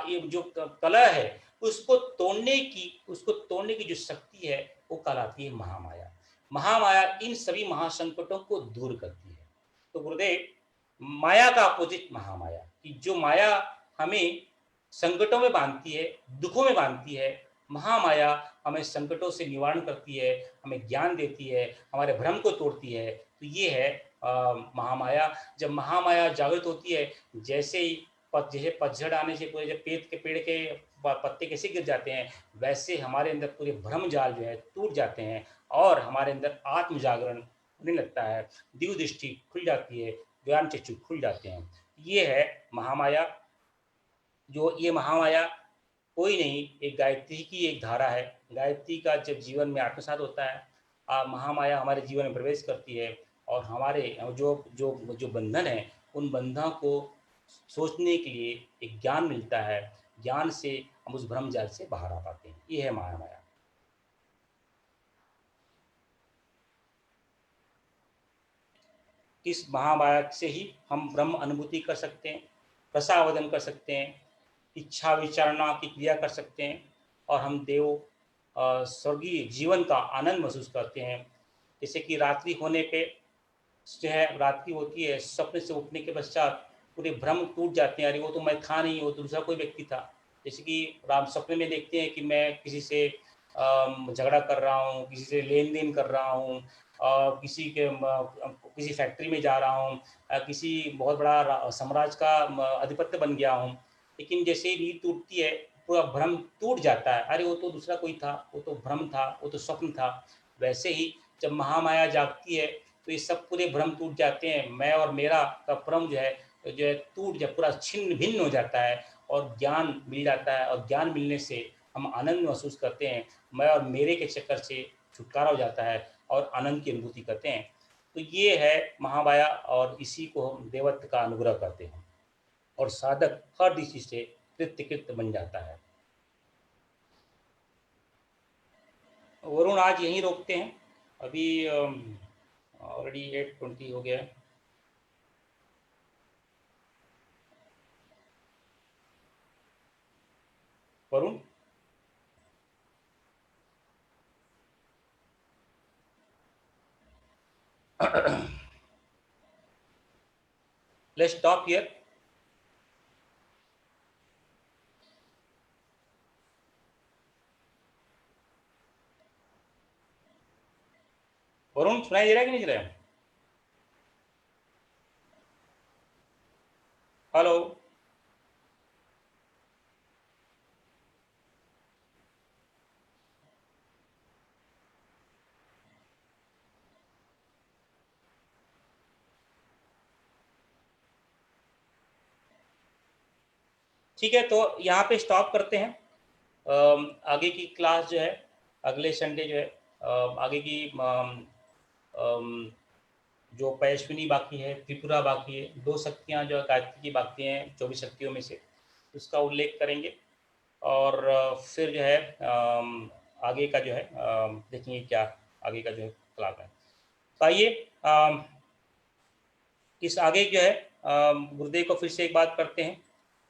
ये जो कलह है, उसको तोड़ने की जो शक्ति है वो कहलाती है महामाया। महामाया इन सभी महासंकटों को दूर करती है। तो गुरुदेव माया का अपोजिट महामाया, कि जो माया हमें संकटों में बांधती है, दुखों में बांधती है, महामाया हमें संकटों से निवारण करती है, हमें ज्ञान देती है, हमारे भ्रम को तोड़ती है। तो ये है महामाया। जब महामाया जागृत होती है, जैसे ही जैसे पतझड़ आने से पूरे जब पेड़ के पत्ते कैसे गिर जाते हैं, वैसे हमारे अंदर पूरे भ्रम जाल जो है टूट जाते हैं, और हमारे अंदर आत्म जागरण होने लगता है, दिव्य दृष्टि खुल जाती है, ज्ञान चक्षु खुल जाते हैं। ये है महामाया। जो ये महामाया कोई नहीं, एक गायत्री की एक धारा है। गायत्री का जब जीवन में आत्मसात होता है, महामाया हमारे जीवन में प्रवेश करती है, और हमारे जो जो जो बंधन है, उन बंधनों को सोचने के लिए एक ज्ञान मिलता है। ज्ञान से हम उस भ्रम जाल से बाहर आ पाते हैं। ये है महामाया। इस महामाया से ही हम ब्रह्म अनुभूति कर सकते हैं। रसावदन कर सकते हैं, इच्छा विचारणा की क्रिया कर सकते हैं और हम स्वर्गीय जीवन का आनंद महसूस करते हैं। जैसे कि रात्रि होने पे जो है रात्रि होती है, स्वप्न से उठने के पश्चात पूरे भ्रम टूट जाते हैं, अरे वो तो मैं था नहीं, वो तो दूसरा कोई व्यक्ति था। जैसे कि राम सपने में देखते हैं कि मैं किसी से झगड़ा कर रहा हूँ, किसी से लेन-देन कर रहा हूँ, किसी फैक्ट्री में जा रहा हूँ, किसी बहुत बड़ा साम्राज्य का अधिपत्य बन गया हूँ। लेकिन जैसे ही नींद टूटती है, पूरा भ्रम टूट जाता है, अरे वो तो दूसरा कोई था, वो तो भ्रम था, वो तो स्वप्न था। वैसे ही जब महामाया जागती है, तो ये सब पूरे भ्रम टूट जाते हैं, मैं और मेरा का भ्रम जो है टूट जा पूरा छिन्न-भिन्न हो जाता है और ज्ञान मिल जाता है और ज्ञान मिलने से हम आनंद महसूस करते हैं। मैं और मेरे के चक्कर से छुटकारा हो जाता है और आनंद की अनुभूति करते हैं। तो ये है महामाया और इसी को हम देवत्व का अनुग्रह कहते हैं और साधक हर दृष्टि से कृत्य-कृत्य बन जाता है। वरुण आज यहीं रोकते हैं। अभी ऑलरेडी 8:20 हो गया है। Varun, let's stop here. Varun सुनाई दे रहा है कि नहीं दे रहा है? हेलो। ठीक है, तो यहाँ पे स्टॉप करते हैं। आगे की क्लास जो है अगले संडे जो है आगे की अम, जो पयस्विनी बाकी है, त्रिपुरा बाकी है, 2 शक्तियाँ जो गायत्री की बाकी हैं 24 शक्तियों में से, उसका उल्लेख करेंगे और फिर जो है आगे का जो है देखेंगे क्या आगे का जो है प्लान है। तो आइए इस आगे जो है गुरुदेव को फिर से एक बात करते हैं,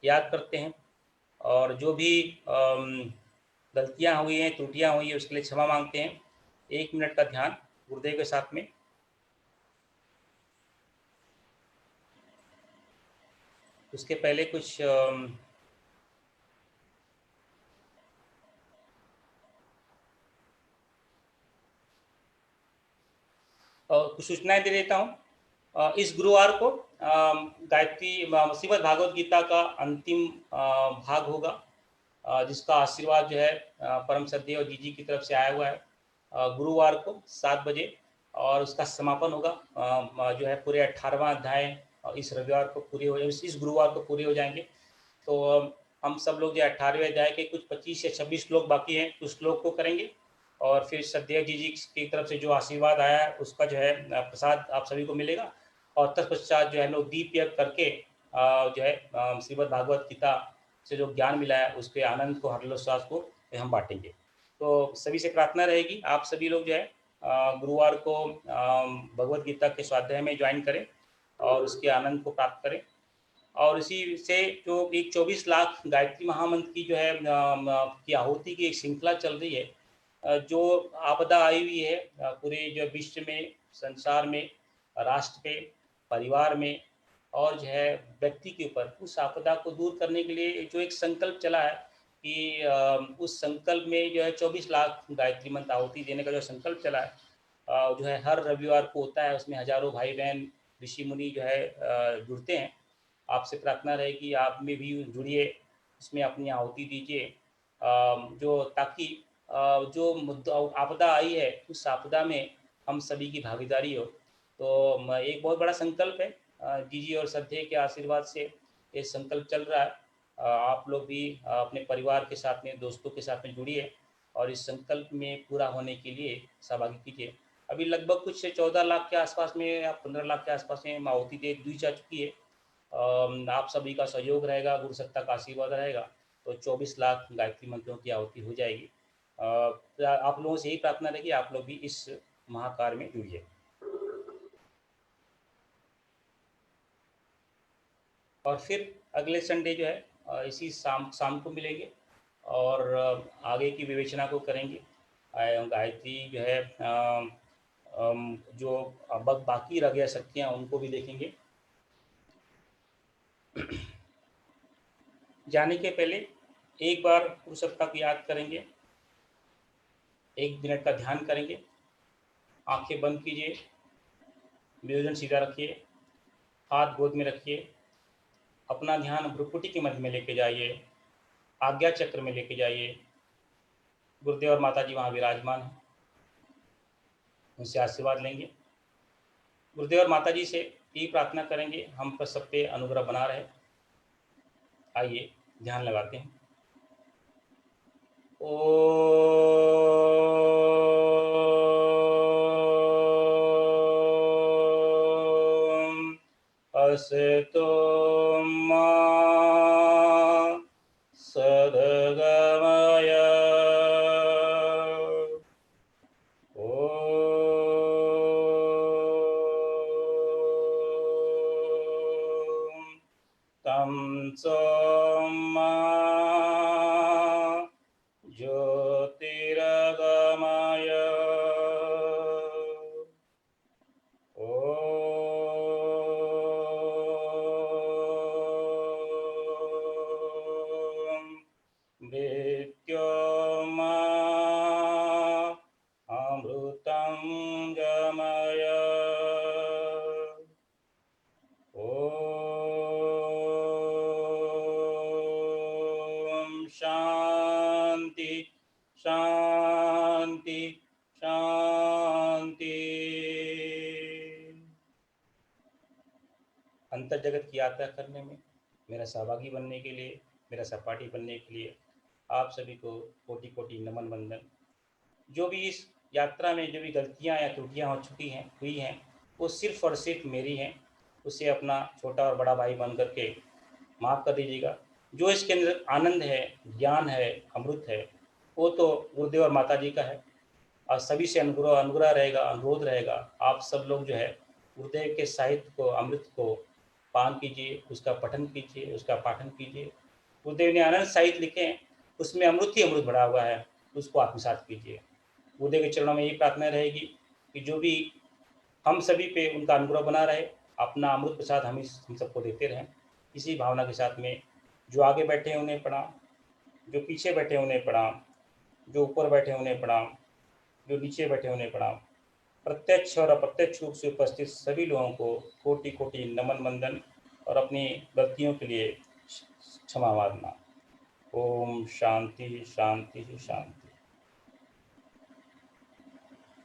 याद करते हैं और जो भी गलतियाँ हुई हैं, त्रुटियाँ हुई हैं, उसके लिए क्षमा माँगते हैं। 1 मिनट का ध्यान गुरुदेव के साथ में। उसके पहले कुछ कुछ सूचनाएँ दे देता हूँ। इस गुरुवार को गायत्री श्रीमद् भागवत गीता का अंतिम भाग होगा, जिसका आशीर्वाद जो है परम श्रद्धेय और जीजी की तरफ से आया हुआ है गुरुवार को 7 बजे और उसका समापन होगा जो है पूरे 18वां अध्याय इस रविवार को पूरे हो इस गुरुवार को पूरे हो जाएंगे। तो हम सब लोग जो 18वें अध्याय के कुछ 25 या 26 श्लोक बाकी हैं, उस श्लोक को करेंगे और फिर श्रद्धेय जीजी की तरफ से जो आशीर्वाद आया है उसका जो है प्रसाद आप सभी को मिलेगा और तत्पश्चात जो है लोग दीप यज्ञ करके जो है श्रीमद् भागवत गीता से जो ज्ञान मिला है उसके आनंद को हर्षोल्लास को हम बांटेंगे। तो सभी से प्रार्थना रहेगी आप सभी लोग जो है गुरुवार को भगवत गीता के स्वाध्याय में ज्वाइन करें और उसके आनंद को प्राप्त करें और इसी से जो एक 24 लाख गायत्री महामंत्र की जो है की आहुति की एक श्रृंखला चल रही है, जो आपदा आई हुई है पूरे जो विश्व में, संसार में, राष्ट्र पे, परिवार में और जो है व्यक्ति के ऊपर उस आपदा को दूर करने के लिए जो एक संकल्प चला है कि उस संकल्प में जो है 24 लाख गायत्री मंत्र आहुति देने का जो संकल्प चला है जो है हर रविवार को होता है, उसमें हजारों भाई बहन ऋषि मुनि जो है जुड़ते हैं। आपसे प्रार्थना रहेगी आप में भी जुड़िए, उसमें अपनी आहुति दीजिए जो ताकि जो मुद्दा आपदा आई है उस आपदा में हम सभी की भागीदारी हो। तो एक बहुत बड़ा संकल्प है जीजी और श्रद्धेय के आशीर्वाद से ये संकल्प चल रहा है। आप लोग भी अपने परिवार के साथ में, दोस्तों के साथ में जुड़िए और इस संकल्प में पूरा होने के लिए सहभागी कीजिए। अभी लगभग कुछ 14 लाख के आसपास में या 15 लाख के आसपास में आहुति दे दी जा चुकी है। आप सभी का सहयोग रहेगा, गुरु सत्ता का आशीर्वाद रहेगा तो 24 लाख गायत्री मंत्रों की आहुति हो जाएगी। आप लोगों से यही प्रार्थना रहेगी आप लोग भी इस महाकार्य में जुड़िए। और फिर अगले संडे जो है इसी शाम शाम को मिलेंगे और आगे की विवेचना को करेंगे। गायत्री जो है जो अब बाकी रह गया शक्तियाँ उनको भी देखेंगे। जाने के पहले एक बार पूरी सप्ताह को याद करेंगे, 1 मिनट का ध्यान करेंगे, आंखें बंद कीजिए, नियोजन सीधा रखिए, हाथ गोद में रखिए, अपना ध्यान भ्रुकुटी के मध्य में लेके जाइए, आज्ञा चक्र में लेके जाइए। गुरुदेव और माता जी वहाँ विराजमान हैं, उनसे आशीर्वाद लेंगे। गुरुदेव और माता जी से यही प्रार्थना करेंगे हम पर सब पे अनुग्रह बना रहे। आइए ध्यान लगाते हैं। ओम असतो मा सद्गमय ओम तमसो मा ज्योतिर्गमय ओम मृत्योर्मा अमृतं गमय ओम शांति शांति शांति। अंतर जगत की यात्रा करने में मेरा सहभागी बनने के लिए, मेरा सहपाठी बनने के लिए आप सभी को कोटि कोटि नमन वंदन। जो भी इस यात्रा में जो भी गलतियाँ या त्रुटियाँ हुई हैं वो सिर्फ और सिर्फ मेरी हैं। उसे अपना छोटा और बड़ा भाई बन करके माफ़ कर दीजिएगा। जो इसके अंदर आनंद है, ज्ञान है, अमृत है, वो तो गुरुदेव और माता जी का है और सभी से अनुग्रह रहेगा, अनुरोध रहेगा। आप सब लोग जो है गुरुदेव के साहित्य को, अमृत को पान कीजिए, उसका पठन कीजिए, उसका पाठन कीजिए। गुरुदेव ने अनंत साहित्य लिखे हैं, उसमें अमृत ही अमृत भरा हुआ है, उसको आत्मसात कीजिए। गुरुदेव के चरणों में यही प्रार्थना रहेगी कि जो भी हम सभी पे उनका अनुग्रह बना रहे, अपना अमृत प्रसाद हम सबको देते रहें। इसी भावना के साथ में जो आगे बैठे हैं उन्हें प्रणाम, जो पीछे बैठे हैं उन्हें प्रणाम, जो ऊपर बैठे हैं उन्हें प्रणाम, जो नीचे बैठे हैं उन्हें प्रणाम। प्रत्यक्ष और अप्रत्यक्ष रूप से उपस्थित सभी लोगों को कोटि कोटि नमन वंदन और अपनी गलतियों के लिए क्षमा मांगना। ओम शांति शांति शांति।